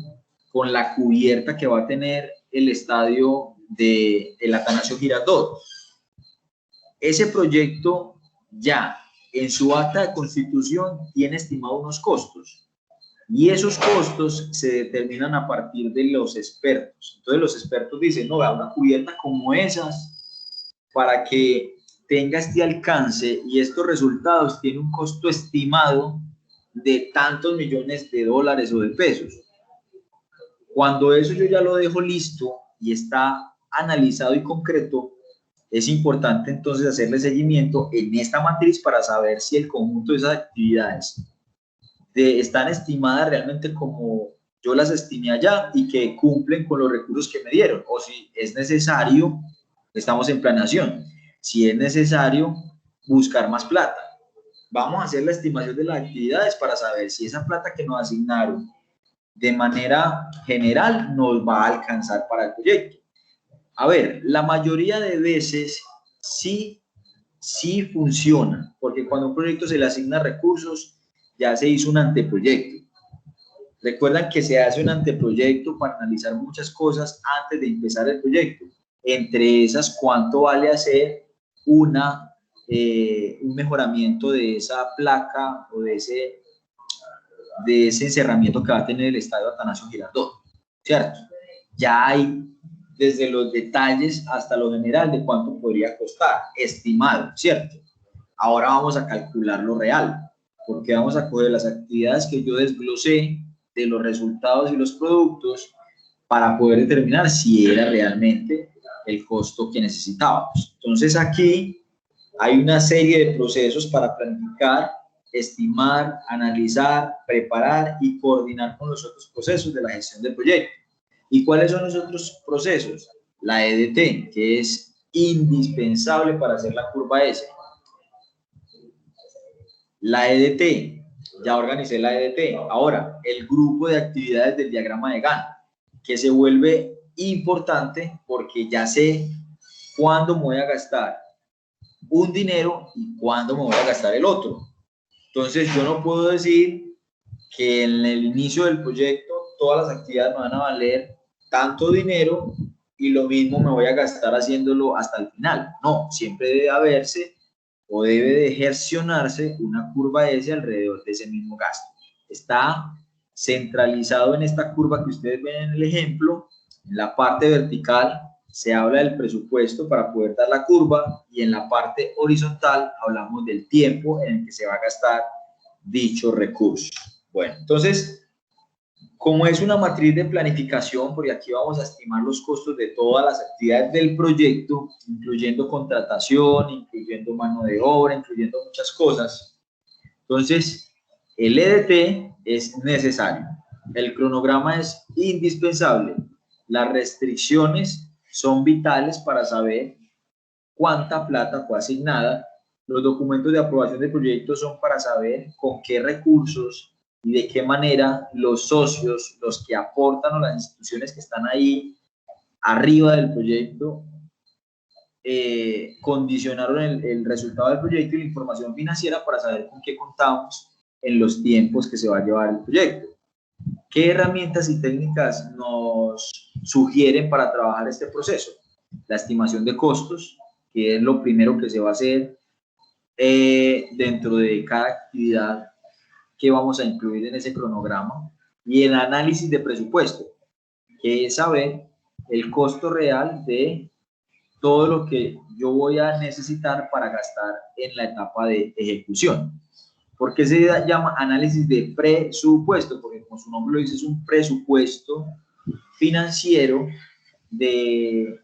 con la cubierta que va a tener el estadio del Atanasio Girardot? Ese proyecto ya en su acta de constitución tiene estimado unos costos y esos costos se determinan a partir de los expertos. Entonces los expertos dicen, no, vea, una cubierta como esas, para que tenga este alcance y estos resultados, tiene un costo estimado de tantos millones de dólares o de pesos. Cuando eso yo ya lo dejo listo y está analizado y concreto, es importante entonces hacerle seguimiento en esta matriz para saber si el conjunto de esas actividades están estimadas realmente como yo las estimé allá y que cumplen con los recursos que me dieron, o si es necesario, estamos en planeación, si es necesario buscar más plata. Vamos a hacer la estimación de las actividades para saber si esa plata que nos asignaron de manera general nos va a alcanzar para el proyecto. A ver, la mayoría de veces sí funciona, porque cuando a un proyecto se le asigna recursos, ya se hizo un anteproyecto. Recuerdan que se hace un anteproyecto para analizar muchas cosas antes de empezar el proyecto. Entre esas, cuánto vale hacer un mejoramiento de esa placa o de ese encerramiento que va a tener el estadio Atanasio Girardot, ¿cierto? Ya hay desde los detalles hasta lo general de cuánto podría costar, estimado, ¿cierto? Ahora vamos a calcular lo real, porque vamos a coger las actividades que yo desglosé de los resultados y los productos para poder determinar si era realmente el costo que necesitábamos. Entonces aquí hay una serie de procesos para planificar, estimar, analizar, preparar y coordinar con los otros procesos de la gestión del proyecto. ¿Y cuáles son los otros procesos? La EDT, que es indispensable para hacer la curva S. La EDT, ya organicé la EDT. Ahora, el grupo de actividades del diagrama de Gantt, que se vuelve importante porque ya sé cuándo me voy a gastar un dinero y cuándo me voy a gastar el otro. Entonces, yo no puedo decir que en el inicio del proyecto todas las actividades me van a valer tanto dinero y lo mismo me voy a gastar haciéndolo hasta el final. No, siempre debe haberse o debe de ejercionarse una curva S alrededor de ese mismo gasto. Está centralizado en esta curva que ustedes ven en el ejemplo. En la parte vertical se habla del presupuesto para poder dar la curva y en la parte horizontal hablamos del tiempo en el que se va a gastar dicho recurso. Bueno, entonces, como es una matriz de planificación, porque aquí vamos a estimar los costos de todas las actividades del proyecto, incluyendo contratación, incluyendo mano de obra, incluyendo muchas cosas. Entonces, el EDT es necesario, el cronograma es indispensable, las restricciones son vitales para saber cuánta plata fue asignada, los documentos de aprobación de proyectos son para saber con qué recursos y de qué manera los socios, los que aportan o las instituciones que están ahí arriba del proyecto, condicionaron el resultado del proyecto y la información financiera para saber con qué contamos en los tiempos que se va a llevar el proyecto. ¿Qué herramientas y técnicas nos sugieren para trabajar este proceso? La estimación de costos, que es lo primero que se va a hacer dentro de cada actividad que vamos a incluir en ese cronograma, y el análisis de presupuesto, que es saber el costo real de todo lo que yo voy a necesitar para gastar en la etapa de ejecución. ¿Por qué se llama análisis de presupuesto? Porque como su nombre lo dice, es un presupuesto financiero de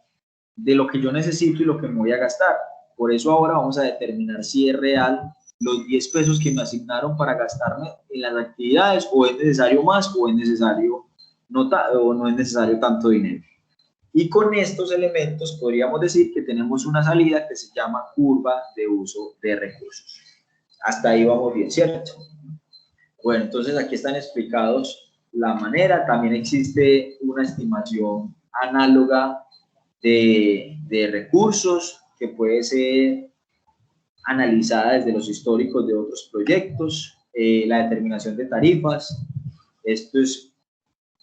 lo que yo necesito y lo que me voy a gastar. Por eso ahora vamos a determinar si es real los 10 pesos que me asignaron para gastarme en las actividades, o es necesario más, o es necesario o no es necesario tanto dinero. Y con estos elementos podríamos decir que tenemos una salida que se llama curva de uso de recursos. Hasta ahí vamos bien, ¿cierto? Bueno, entonces aquí están explicados la manera. También existe una estimación análoga de recursos que puede ser analizada desde los históricos de otros proyectos, la determinación de tarifas. Esto es,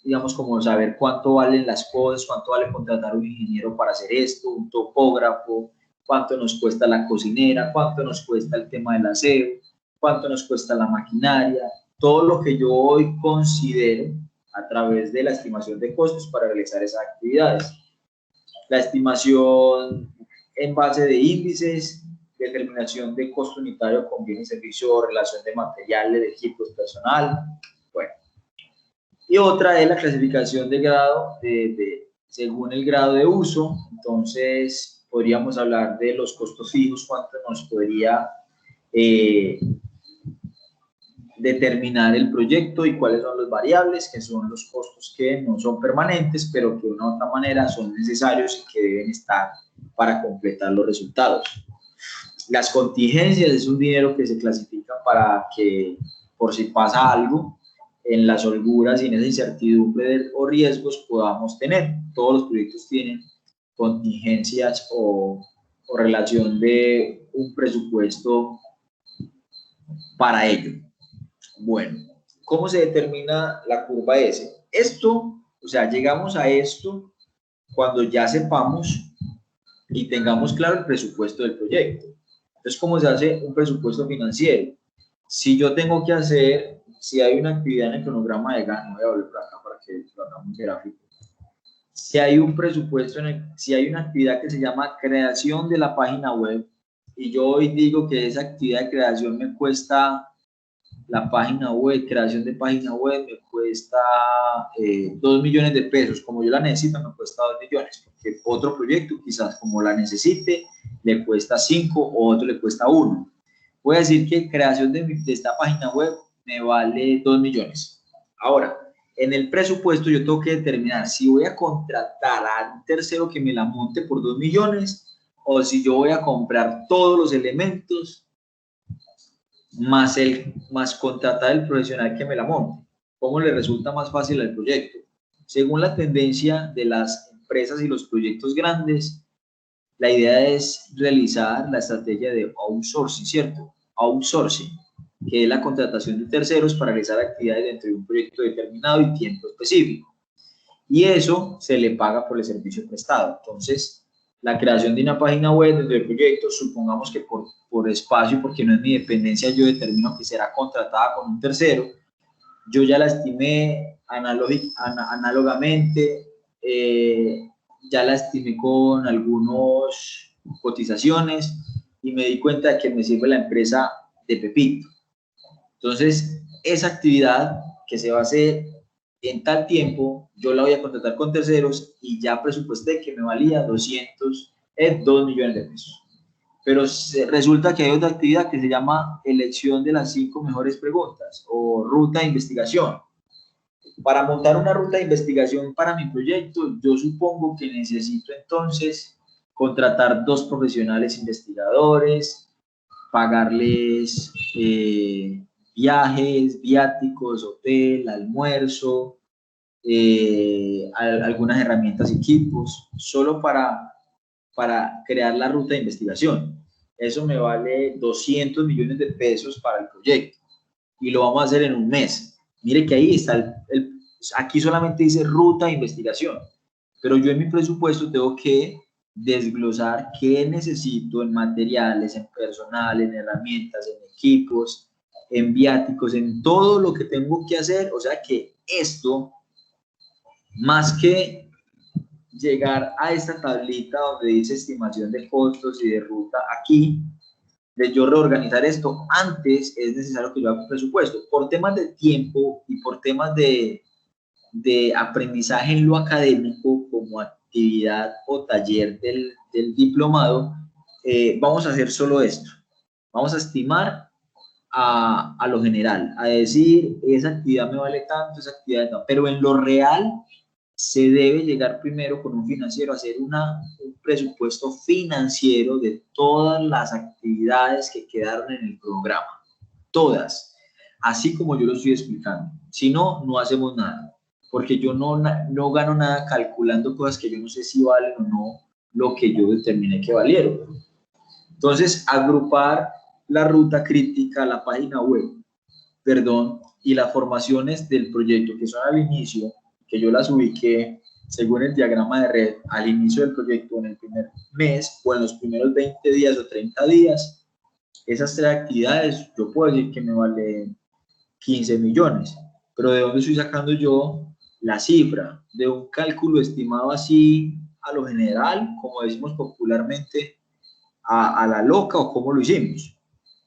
digamos, como saber cuánto valen las cosas, cuánto vale contratar un ingeniero para hacer esto, un topógrafo, cuánto nos cuesta la cocinera, cuánto nos cuesta el tema del aseo, cuánto nos cuesta la maquinaria, todo lo que yo hoy considero a través de la estimación de costos para realizar esas actividades. La estimación en base de índices, determinación de costo unitario con bienes y servicios, relación de materiales, de equipos, personal. Bueno. Y otra es la clasificación de grado según el grado de uso. Entonces, podríamos hablar de los costos fijos, cuánto nos podría determinar el proyecto y cuáles son los variables, que son los costos que no son permanentes, pero que de una u otra manera son necesarios y que deben estar para completar los resultados. Las contingencias es un dinero que se clasifica para que, por si pasa algo, en las holguras y en esa incertidumbre o riesgos podamos tener. Todos los proyectos tienen contingencias o relación de un presupuesto para ello. Bueno, ¿cómo se determina la curva S? Esto, o sea, llegamos a esto cuando ya sepamos y tengamos claro el presupuesto del proyecto. Entonces, ¿cómo se hace un presupuesto financiero? Si yo tengo que hacer, si hay una actividad en el cronograma de gasto, voy a volver por acá para que lo hagamos gráfico. Si hay un presupuesto, si hay una actividad que se llama creación de la página web, y yo hoy digo que esa actividad de creación me cuesta, la página web, creación de página web, me cuesta 2 millones de pesos. Como yo la necesito, me cuesta 2 millones, porque otro proyecto, quizás como la necesite, le cuesta 5 o otro le cuesta 1. Voy a decir que creación de esta página web me vale 2 millones. Ahora, en el presupuesto yo tengo que determinar si voy a contratar a un tercero que me la monte por 2 millones o si yo voy a comprar todos los elementos más contratar el profesional que me la monte. ¿Cómo le resulta más fácil al proyecto? Según la tendencia de las empresas y los proyectos grandes, la idea es realizar la estrategia de outsourcing, ¿cierto? Outsourcing, que es la contratación de terceros para realizar actividades dentro de un proyecto determinado y tiempo específico. Y eso se le paga por el servicio prestado. Entonces, la creación de una página web dentro del proyecto, supongamos que por espacio, porque no es mi dependencia, yo determino que será contratada con un tercero. Yo ya la estimé análogamente, ya la estimé con algunas cotizaciones y me di cuenta de que me sirve la empresa de Pepito. Entonces, esa actividad que se va a hacer en tal tiempo, yo la voy a contratar con terceros y ya presupuesté que me valía 2 millones de pesos. Pero resulta que hay otra actividad que se llama elección de las 5 mejores preguntas o ruta de investigación. Para montar una ruta de investigación para mi proyecto, yo supongo que necesito entonces contratar 2 profesionales investigadores, pagarles viajes, viáticos, hotel, almuerzo, algunas herramientas y equipos, solo para crear la ruta de investigación. Eso me vale 200 millones de pesos para el proyecto y lo vamos a hacer en un mes. Mire que ahí está, aquí solamente dice ruta de investigación, pero yo en mi presupuesto tengo que desglosar qué necesito en materiales, en personal, en herramientas, en equipos, en viáticos, en todo lo que tengo que hacer. O sea que esto, más que llegar a esta tablita donde dice estimación de costos y de ruta, aquí, de yo reorganizar esto, antes es necesario que yo haga un presupuesto. Por temas de tiempo y por temas de aprendizaje en lo académico, como actividad o taller del diplomado, vamos a hacer solo esto. Vamos a estimar a lo general, a decir, esa actividad me vale tanto, esa actividad no, pero en lo real se debe llegar primero con un financiero a hacer un presupuesto financiero de todas las actividades que quedaron en el programa, todas, así como yo lo estoy explicando. Si no, no hacemos nada, porque yo no gano nada calculando cosas que yo no sé si valen o no lo que yo determiné que valieron. Entonces, agrupar la ruta crítica, la página web, perdón, y las formaciones del proyecto que son al inicio, que yo las ubiqué según el diagrama de red, al inicio del proyecto, en el primer mes o en los primeros 20 días o 30 días, esas tres actividades, yo puedo decir que me valen 15 millones. Pero ¿de dónde estoy sacando yo la cifra? De un cálculo estimado así a lo general, como decimos popularmente, a la loca, o cómo lo hicimos.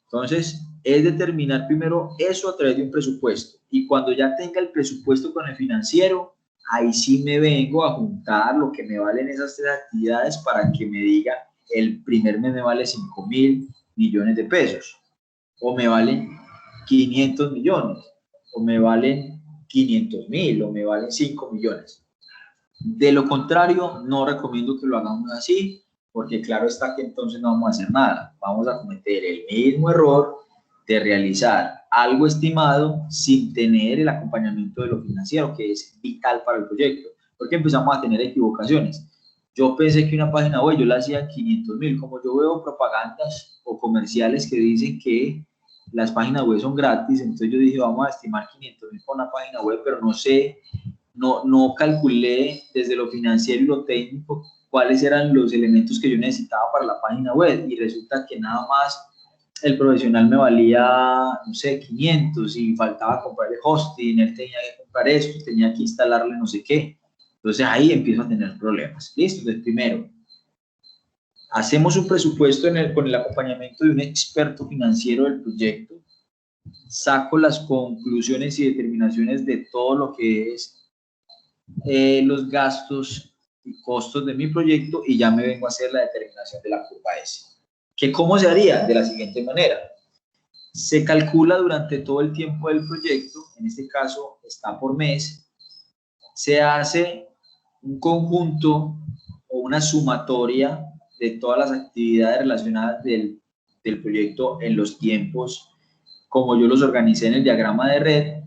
Entonces, es determinar primero eso a través de un presupuesto. Y cuando ya tenga el presupuesto con el financiero, ahí sí me vengo a juntar lo que me valen esas tres actividades para que me diga, el primer mes me vale 5.000 millones de pesos, o me valen 500 millones, o me valen 500.000, o me valen 5 millones. De lo contrario, no recomiendo que lo hagamos así, porque claro está que entonces no vamos a hacer nada. Vamos a cometer el mismo error de realizar algo estimado sin tener el acompañamiento de lo financiero, que es vital para el proyecto, porque empezamos a tener equivocaciones. Yo pensé que una página web yo la hacía 500.000, como yo veo propagandas o comerciales que dicen que las páginas web son gratis, entonces yo dije, vamos a estimar 500.000 por una página web, pero no sé, no calculé desde lo financiero y lo técnico cuáles eran los elementos que yo necesitaba para la página web, y resulta que nada más el profesional me valía, no sé, 500, y faltaba comprarle hosting, él tenía que comprar esto, tenía que instalarle no sé qué. Entonces ahí empiezo a tener problemas. Listo, entonces primero, hacemos un presupuesto con el acompañamiento de un experto financiero del proyecto, saco las conclusiones y determinaciones de todo lo que es los gastos y costos de mi proyecto, y ya me vengo a hacer la determinación de la curva S. ¿Que cómo se haría? De la siguiente manera. Se calcula durante todo el tiempo del proyecto, en este caso está por mes, se hace un conjunto o una sumatoria de todas las actividades relacionadas del proyecto en los tiempos como yo los organicé en el diagrama de red,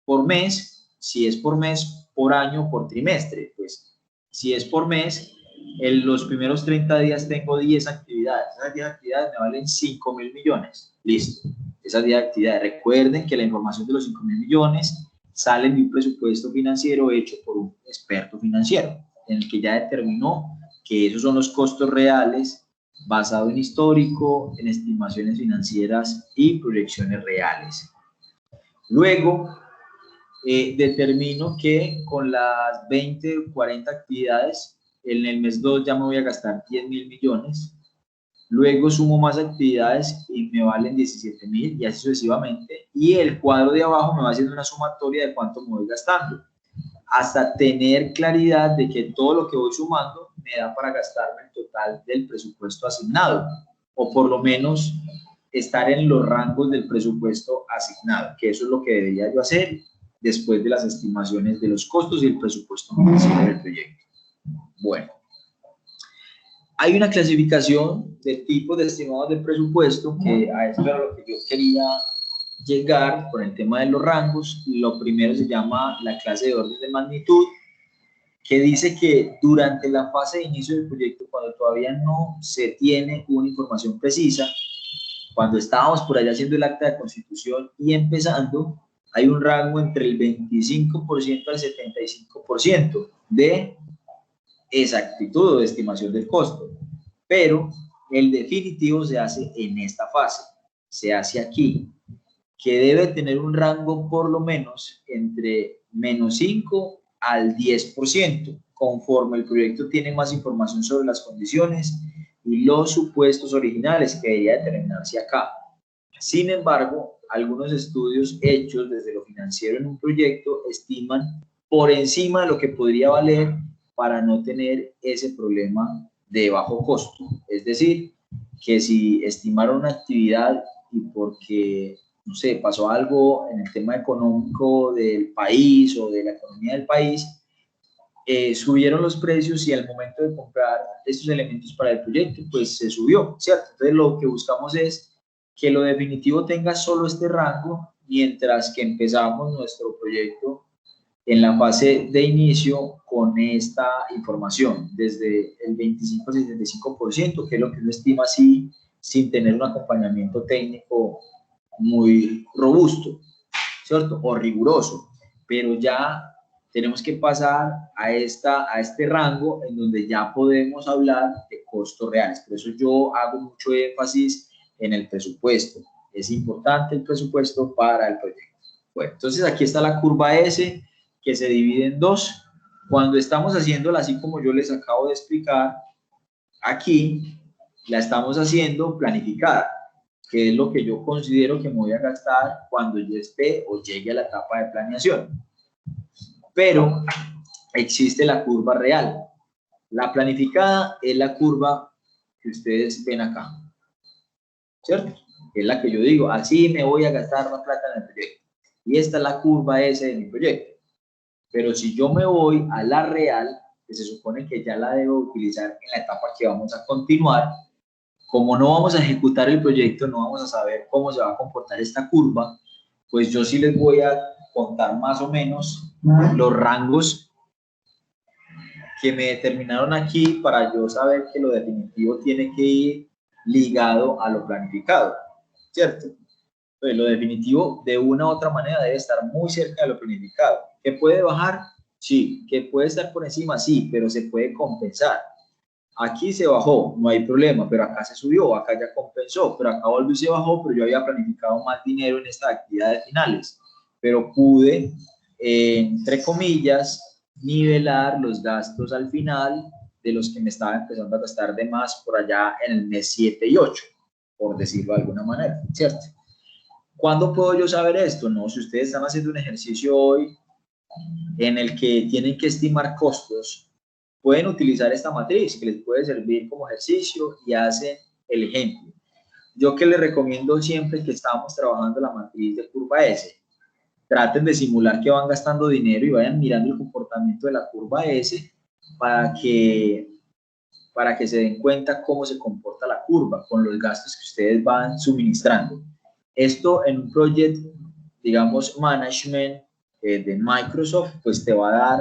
por mes, si es por mes, por año, por trimestre. Pues si es por mes, en los primeros 30 días tengo 10 actividades. Esas 10 actividades me valen 5.000 millones. Listo. Esas 10 actividades. Recuerden que la información de los 5.000 millones sale de un presupuesto financiero hecho por un experto financiero, en el que ya determinó que esos son los costos reales basado en histórico, en estimaciones financieras y proyecciones reales. Luego, determino que con las 20 o 40 actividades, en el mes 2 ya me voy a gastar 10.000 millones. Luego sumo más actividades y me valen 17.000, y así sucesivamente. Y el cuadro de abajo me va haciendo una sumatoria de cuánto me voy gastando, hasta tener claridad de que todo lo que voy sumando me da para gastarme el total del presupuesto asignado, o por lo menos estar en los rangos del presupuesto asignado, que eso es lo que debería yo hacer después de las estimaciones de los costos y el presupuesto financiero del proyecto. Bueno, hay una clasificación de tipos de estimados de presupuesto, que a eso era lo que yo quería llegar con el tema de los rangos. Lo primero se llama la clase de orden de magnitud, que dice que durante la fase de inicio del proyecto, cuando todavía no se tiene una información precisa, cuando estábamos por allá haciendo el acta de constitución y empezando, hay un rango entre el 25% al 75% de exactitud o de estimación del costo, pero el definitivo se hace en esta fase, se hace aquí, que debe tener un rango por lo menos entre menos 5 al 10%, conforme el proyecto tiene más información sobre las condiciones y los supuestos originales que debería determinarse acá. Sin embargo, algunos estudios hechos desde lo financiero en un proyecto estiman por encima de lo que podría valer para no tener ese problema de bajo costo. Es decir, que si estimaron una actividad y porque, no sé, pasó algo en el tema económico del país o de la economía del país, subieron los precios, y al momento de comprar estos elementos para el proyecto, pues se subió, ¿cierto? Entonces lo que buscamos es que lo definitivo tenga solo este rango, mientras que empezamos nuestro proyecto en la fase de inicio con esta información, desde el 25 al 75%, que es lo que uno estima así, sin tener un acompañamiento técnico muy robusto, ¿cierto? O riguroso, pero ya tenemos que pasar a este rango en donde ya podemos hablar de costos reales. Por eso yo hago mucho énfasis en el presupuesto. Es importante el presupuesto para el proyecto. Bueno, entonces aquí está la curva S que se divide en dos. Cuando estamos haciéndola así como yo les acabo de explicar, aquí la estamos haciendo planificada, que es lo que yo considero que me voy a gastar cuando yo esté o llegue a la etapa de planeación. Pero existe la curva real. La planificada es la curva que ustedes ven acá, ¿cierto? Es la que yo digo, así me voy a gastar la plata en el proyecto. Y esta es la curva S de mi proyecto. Pero si yo me voy a la real, que se supone que ya la debo utilizar en la etapa que vamos a continuar, como no vamos a ejecutar el proyecto, no vamos a saber cómo se va a comportar esta curva, pues yo sí les voy a contar más o menos los rangos que me determinaron aquí para yo saber que lo definitivo tiene que ir ligado a lo planificado, ¿cierto? Pues lo definitivo de una u otra manera debe estar muy cerca de lo planificado. ¿Que puede bajar? Sí. ¿Que puede estar por encima? Sí, pero se puede compensar. Aquí se bajó, no hay problema, pero acá se subió, acá ya compensó, pero acá volvió y se bajó, pero yo había planificado más dinero en estas actividades finales, pero pude, entre comillas, nivelar los gastos al final de los que me estaba empezando a gastar de más por allá en el mes 7 y 8, por decirlo de alguna manera, ¿cierto? ¿Cuándo puedo yo saber esto? No, si ustedes están haciendo un ejercicio hoy en el que tienen que estimar costos, pueden utilizar esta matriz que les puede servir como ejercicio y hacen el ejemplo. Yo que les recomiendo siempre que estamos trabajando la matriz de curva S, traten de simular que van gastando dinero y vayan mirando el comportamiento de la curva S para que se den cuenta cómo se comporta la curva con los gastos que ustedes van suministrando. Esto en un proyecto, digamos, management de Microsoft, pues te va a dar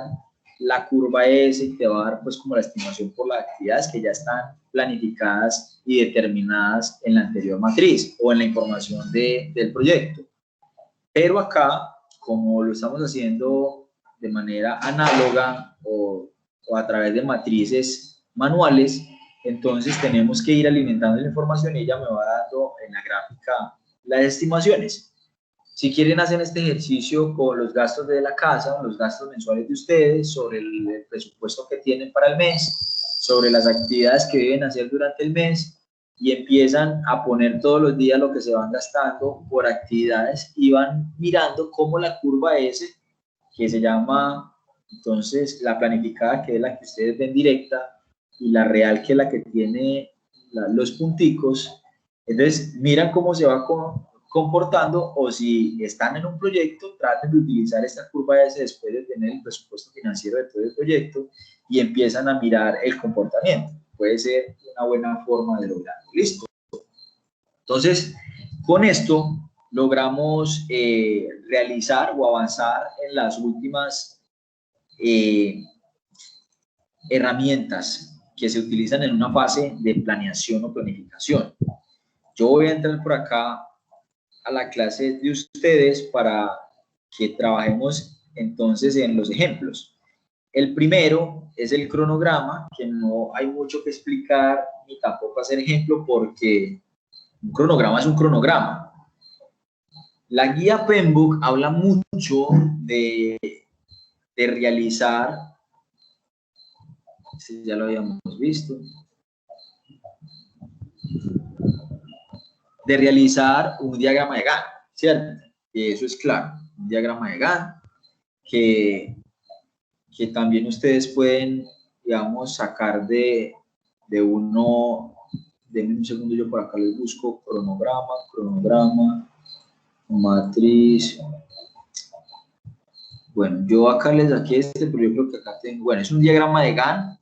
la curva S y te va a dar pues como la estimación por las actividades que ya están planificadas y determinadas en la anterior matriz o en la información del proyecto. Pero acá, como lo estamos haciendo de manera análoga o a través de matrices manuales, entonces tenemos que ir alimentando la información y ella me va dando en la gráfica las estimaciones. Si quieren hacer este ejercicio con los gastos de la casa, los gastos mensuales de ustedes, sobre el presupuesto que tienen para el mes, sobre las actividades que deben hacer durante el mes, y empiezan a poner todos los días lo que se van gastando por actividades y van mirando cómo la curva S, que se llama entonces la planificada, que es la que ustedes ven directa, y la real, que es la que tiene los punticos, entonces miran cómo se va comportando, o si están en un proyecto, traten de utilizar esta curva S después de tener el presupuesto financiero de todo el proyecto y empiezan a mirar el comportamiento. Puede ser una buena forma de lograrlo. Listo. Entonces, con esto logramos realizar o avanzar en las últimas herramientas que se utilizan en una fase de planeación o planificación. Yo voy a entrar por acá a la clase de ustedes para que trabajemos entonces en los ejemplos. El primero es el cronograma, que no hay mucho que explicar ni tampoco hacer ejemplo porque un cronograma es un cronograma. La guía PMBOK habla mucho de realizar, si ya lo habíamos visto, de realizar un diagrama de Gantt, ¿cierto? Y eso es claro, un diagrama de Gantt que también ustedes pueden, digamos, sacar de uno. Denme un segundo, yo por acá les busco cronograma, matriz. Bueno, yo acá les saqué este, pero yo creo que acá tengo, bueno, es un diagrama de Gantt.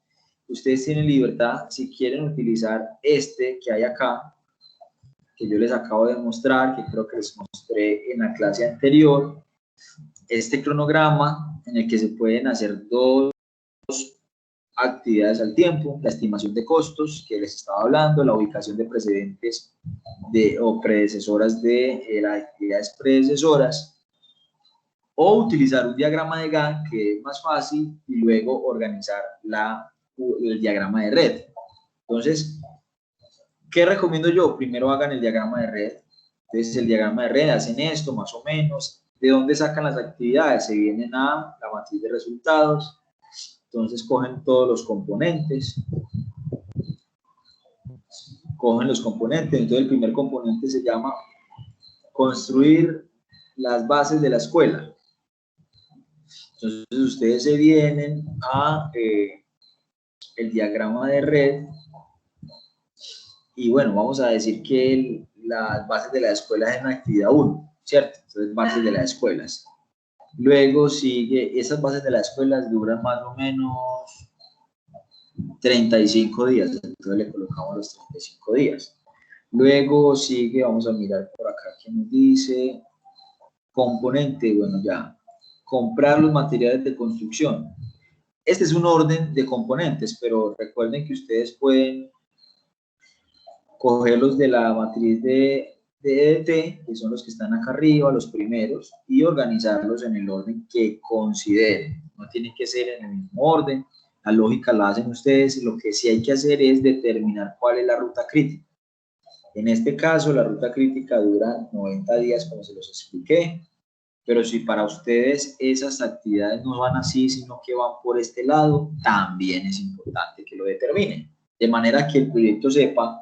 Ustedes tienen libertad, si quieren utilizar este que hay acá, que yo les acabo de mostrar, que creo que les mostré en la clase anterior, este cronograma en el que se pueden hacer dos actividades al tiempo, la estimación de costos que les estaba hablando, la ubicación de precedentes o predecesoras de las actividades predecesoras, o utilizar un diagrama de Gantt, que es más fácil, y luego organizar el diagrama de red. Entonces, ¿qué recomiendo yo? Primero hagan el diagrama de red. Entonces, el diagrama de red, hacen esto más o menos. ¿De dónde sacan las actividades? Se vienen a la matriz de resultados. Entonces, cogen todos los componentes. Entonces, el primer componente se llama construir las bases de la escuela. Entonces, ustedes se vienen a el diagrama de red. Y bueno, vamos a decir que las bases de la escuela es en actividad 1, ¿cierto? Entonces, bases de las escuelas. Luego sigue, esas bases de las escuelas duran más o menos 35 días, entonces le colocamos los 35 días. Luego sigue, vamos a mirar por acá qué nos dice, componente, bueno ya, comprar los materiales de construcción. Este es un orden de componentes, pero recuerden que ustedes pueden cogerlos de la matriz de EDT, que son los que están acá arriba, los primeros, y organizarlos en el orden que consideren. No tiene que ser en el mismo orden, la lógica la hacen ustedes, lo que sí hay que hacer es determinar cuál es la ruta crítica. En este caso, la ruta crítica dura 90 días, como se los expliqué, pero si para ustedes esas actividades no van así, sino que van por este lado, también es importante que lo determinen, de manera que el proyecto sepa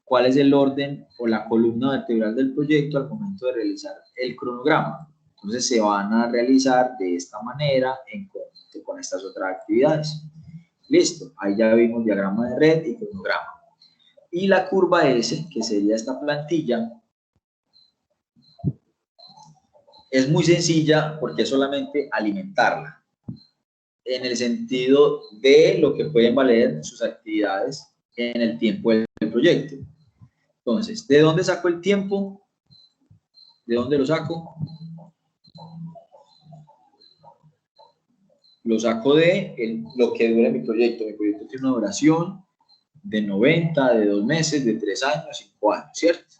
cuál es el orden o la columna vertebral del proyecto al momento de realizar el cronograma. Entonces se van a realizar de esta manera en conjunto con estas otras actividades. Listo, ahí ya vimos diagrama de red y cronograma. Y la curva S, que sería esta plantilla, es muy sencilla porque es solamente alimentarla, en el sentido de lo que pueden valer sus actividades en el tiempo del proyecto. Entonces, ¿de dónde saco el tiempo? ¿De dónde lo saco? Lo saco de lo que dura mi proyecto. Mi proyecto tiene una duración de 90, de 2 meses, de 3 años, 5 años, ¿cierto?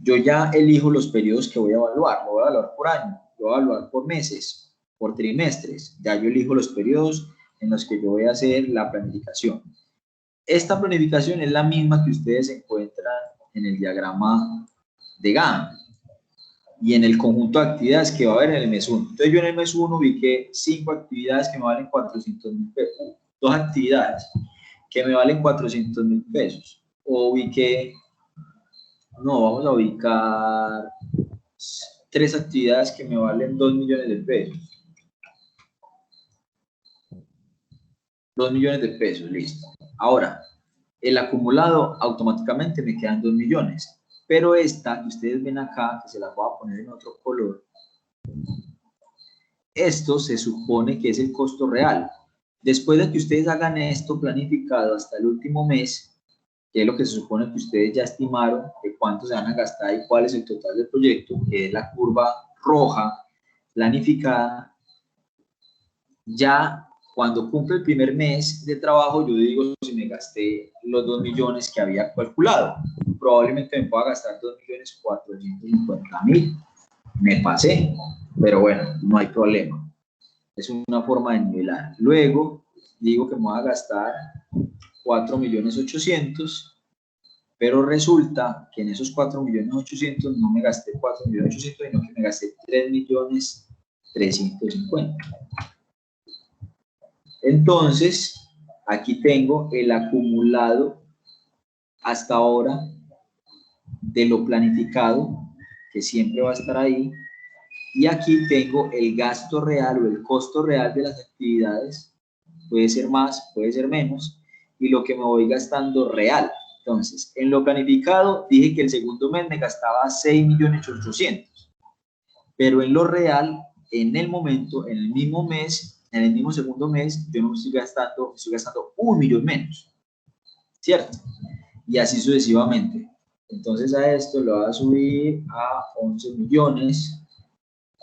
Yo ya elijo los periodos que voy a evaluar. Lo voy a evaluar por año, lo voy a evaluar por meses, por trimestres. Ya yo elijo los periodos en los que yo voy a hacer la planificación. Esta planificación es la misma que ustedes encuentran en el diagrama de Gantt y en el conjunto de actividades que va a haber en el mes 1. Entonces yo en el mes 1 ubiqué 5 actividades que me valen 400.000 pesos, 2 actividades que me valen 400.000 pesos, o ubiqué, no, vamos a ubicar 3 actividades que me valen 2 millones de pesos. 2 millones de pesos, listo. Ahora, el acumulado automáticamente me quedan 2 millones. Pero esta que ustedes ven acá, que se la voy a poner en otro color, esto se supone que es el costo real. Después de que ustedes hagan esto planificado hasta el último mes, que es lo que se supone que ustedes ya estimaron de cuánto se van a gastar y cuál es el total del proyecto, que es la curva roja planificada, ya cuando cumple el primer mes de trabajo, yo digo si me gasté los 2 millones que había calculado. Probablemente me pueda gastar 2.450.000. Me pasé, pero bueno, no hay problema. Es una forma de nivelar. Luego, digo que me voy a gastar 4.800.000, pero resulta que en esos 4.800.000 no me gasté 4.800.000, sino que me gasté 3.350.000. Entonces, aquí tengo el acumulado hasta ahora de lo planificado, que siempre va a estar ahí, y aquí tengo el gasto real o el costo real de las actividades, puede ser más, puede ser menos, y lo que me voy gastando real. Entonces, en lo planificado dije que el segundo mes me gastaba 6.800.000, pero en lo real, en el momento, en el mismo mes, en el mismo segundo mes, yo no estoy gastando 1 millón menos, ¿cierto? Y así sucesivamente. Entonces a esto lo voy a subir a 11 millones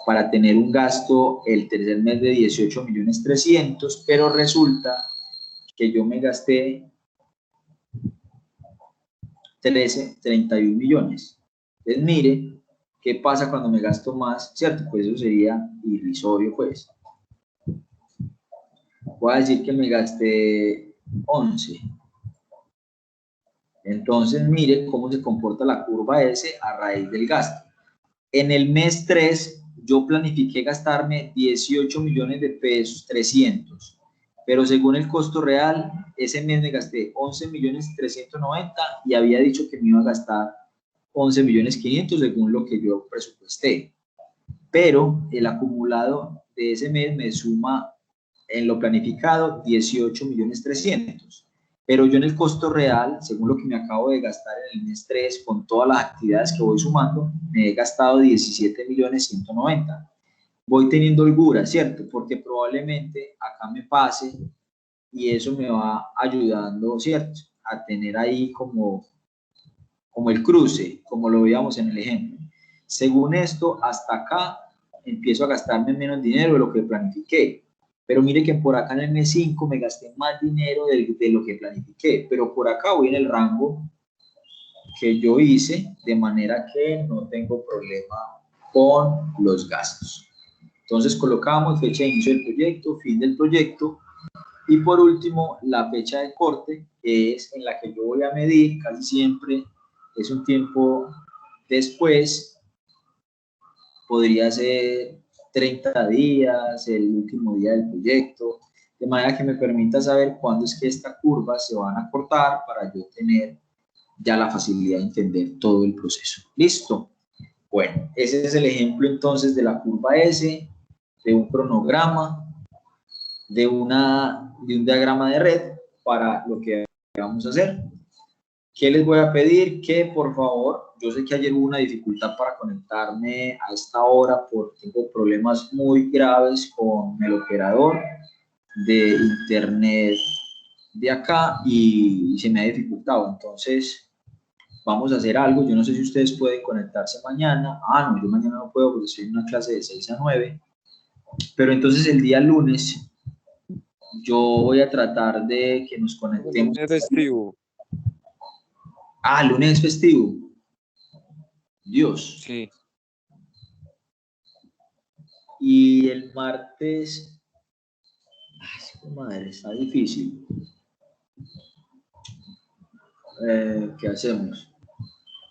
para tener un gasto el tercer mes de 18.300.000, pero resulta que yo me gasté 31 millones. Entonces mire ¿qué pasa cuando me gasto más? ¿Cierto? Pues eso sería irrisorio, pues. Voy a decir que me gasté 11. Entonces, mire cómo se comporta la curva S a raíz del gasto. En el mes 3, yo planifiqué gastarme 18 millones de pesos, 300. Pero según el costo real, ese mes me gasté 11 millones 390 y había dicho que me iba a gastar 11 millones 500 según lo que yo presupuesté. Pero el acumulado de ese mes me suma en lo planificado 18 millones 300. Pero yo en el costo real, según lo que me acabo de gastar en el mes 3, con todas las actividades que voy sumando, me he gastado 17 millones 190. Voy teniendo holgura, ¿cierto? Porque probablemente acá me pase y eso me va ayudando, ¿cierto? A tener ahí como el cruce, como lo veíamos en el ejemplo. Según esto, hasta acá empiezo a gastarme menos dinero de lo que planifiqué. Pero mire que por acá en el mes 5 me gasté más dinero de lo que planifiqué, pero por acá voy en el rango que yo hice, de manera que no tengo problema con los gastos. Entonces colocamos fecha de inicio del proyecto, fin del proyecto, y por último la fecha de corte, que es en la que yo voy a medir, casi siempre es un tiempo después, podría ser 30 días, el último día del proyecto, de manera que me permita saber cuándo es que estas curvas se van a cortar para yo tener ya la facilidad de entender todo el proceso. ¿Listo? Bueno, ese es el ejemplo entonces de la curva S, de un cronograma, de un diagrama de red para lo que vamos a hacer. ¿Qué les voy a pedir? Que por favor, yo sé que ayer hubo una dificultad para conectarme a esta hora porque tengo problemas muy graves con el operador de internet de acá y se me ha dificultado. Entonces, vamos a hacer algo. Yo no sé si ustedes pueden conectarse mañana. Ah, no, yo mañana no puedo porque estoy en una clase de 6 a 9. Pero entonces el día lunes yo voy a tratar de que nos conectemos. Es festivo. Ah, lunes es festivo. Dios. Sí. Y el martes, ay, madre, está difícil. ¿Qué hacemos?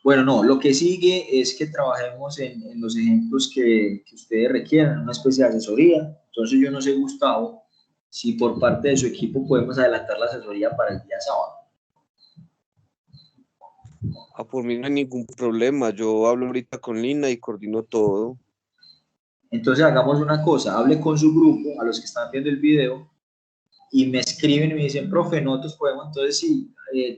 Bueno, no, lo que sigue es que trabajemos en los ejemplos que ustedes requieran, una especie de asesoría. Entonces yo no sé, Gustavo, si por parte de su equipo podemos adelantar la asesoría para el día sábado. Por mí no hay ningún problema. Yo hablo ahorita con Lina y coordino todo. Entonces hagamos una cosa, hable con su grupo, a los que están viendo el video, y me escriben y me dicen, profe, nosotros podemos, entonces sí,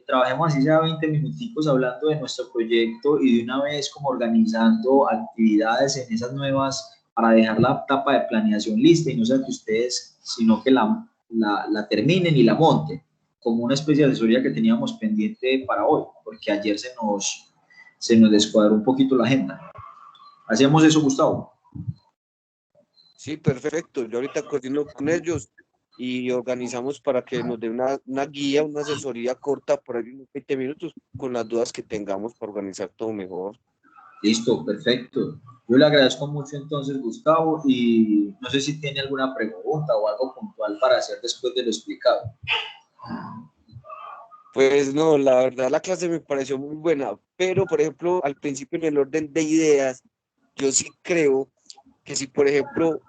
trabajemos así sea 20 minuticos hablando de nuestro proyecto y de una vez como organizando actividades en esas nuevas para dejar la etapa de planeación lista y no sea que ustedes, sino que la terminen y la monten, como una especie de asesoría que teníamos pendiente para hoy, porque ayer se nos descuadró un poquito la agenda. ¿Hacemos eso, Gustavo? Sí, perfecto. Yo ahorita coordino con ellos y organizamos para que nos dé una guía, una asesoría corta por ahí unos 20 minutos con las dudas que tengamos para organizar todo mejor. Listo, perfecto. Yo le agradezco mucho entonces, Gustavo, y no sé si tiene alguna pregunta o algo puntual para hacer después de lo explicado. Pues no, la verdad la clase me pareció muy buena, pero por ejemplo, al principio en el orden de ideas, yo sí creo que si por ejemplo,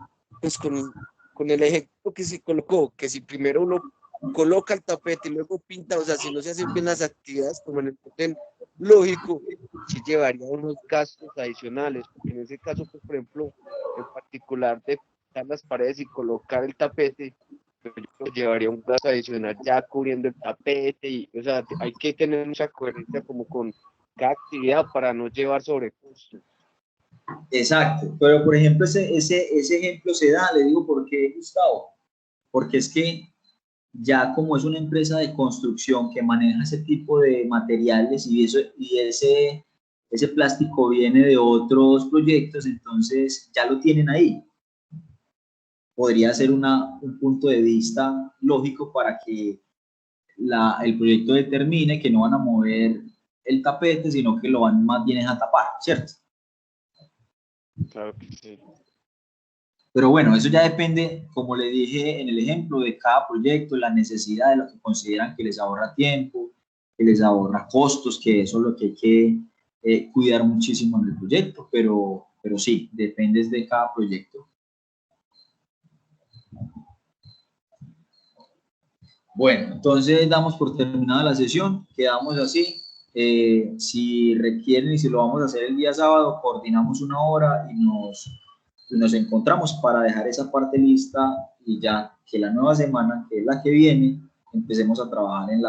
pues con el ejemplo que se colocó, que si primero uno coloca el tapete y luego pinta, o sea, si no se hacen bien las actividades como en el orden lógico, sí llevaría unos gastos adicionales, porque en ese caso, pues, por ejemplo, en particular de pintar las paredes y colocar el tapete, pues, yo creo que llevaría un gasto adicional ya cubriendo el tapete, y, o sea, hay que tener mucha coherencia como con cada actividad para no llevar sobrecostos. Exacto, pero por ejemplo, ese ejemplo se da, le digo, ¿por qué, Gustavo? Porque es que ya como es una empresa de construcción que maneja ese tipo de materiales ese plástico viene de otros proyectos, entonces ya lo tienen ahí. Podría ser un punto de vista lógico para que el proyecto determine que no van a mover el tapete, sino que lo van más bien a tapar, ¿cierto? Claro que sí. Pero bueno, eso ya depende, como le dije en el ejemplo, de cada proyecto, la necesidad de lo que consideran que les ahorra tiempo, que les ahorra costos, que eso es lo que hay que cuidar muchísimo en el proyecto, pero sí, depende de cada proyecto. Bueno, entonces damos por terminada la sesión, quedamos así. Si requieren y si lo vamos a hacer el día sábado, coordinamos una hora y nos encontramos para dejar esa parte lista y ya que la nueva semana, que es la que viene, empecemos a trabajar en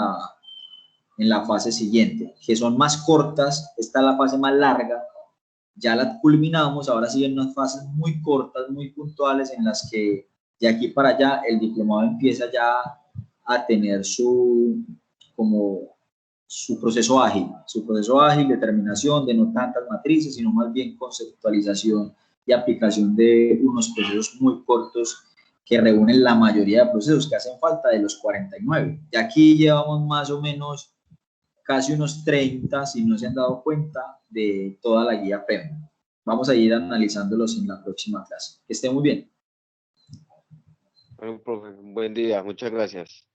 la fase siguiente, que son más cortas. Esta es la fase más larga, ya la culminamos, ahora siguen unas fases muy cortas, muy puntuales, en las que de aquí para allá el diplomado empieza ya a tener como su proceso ágil de terminación, de no tantas matrices, sino más bien conceptualización y aplicación de unos procesos muy cortos que reúnen la mayoría de procesos que hacen falta de los 49. Y aquí llevamos más o menos casi unos 30, si no se han dado cuenta, de toda la guía PEM. Vamos a ir analizándolos en la próxima clase. Que esté muy bien. Bueno, profe, un buen día, muchas gracias.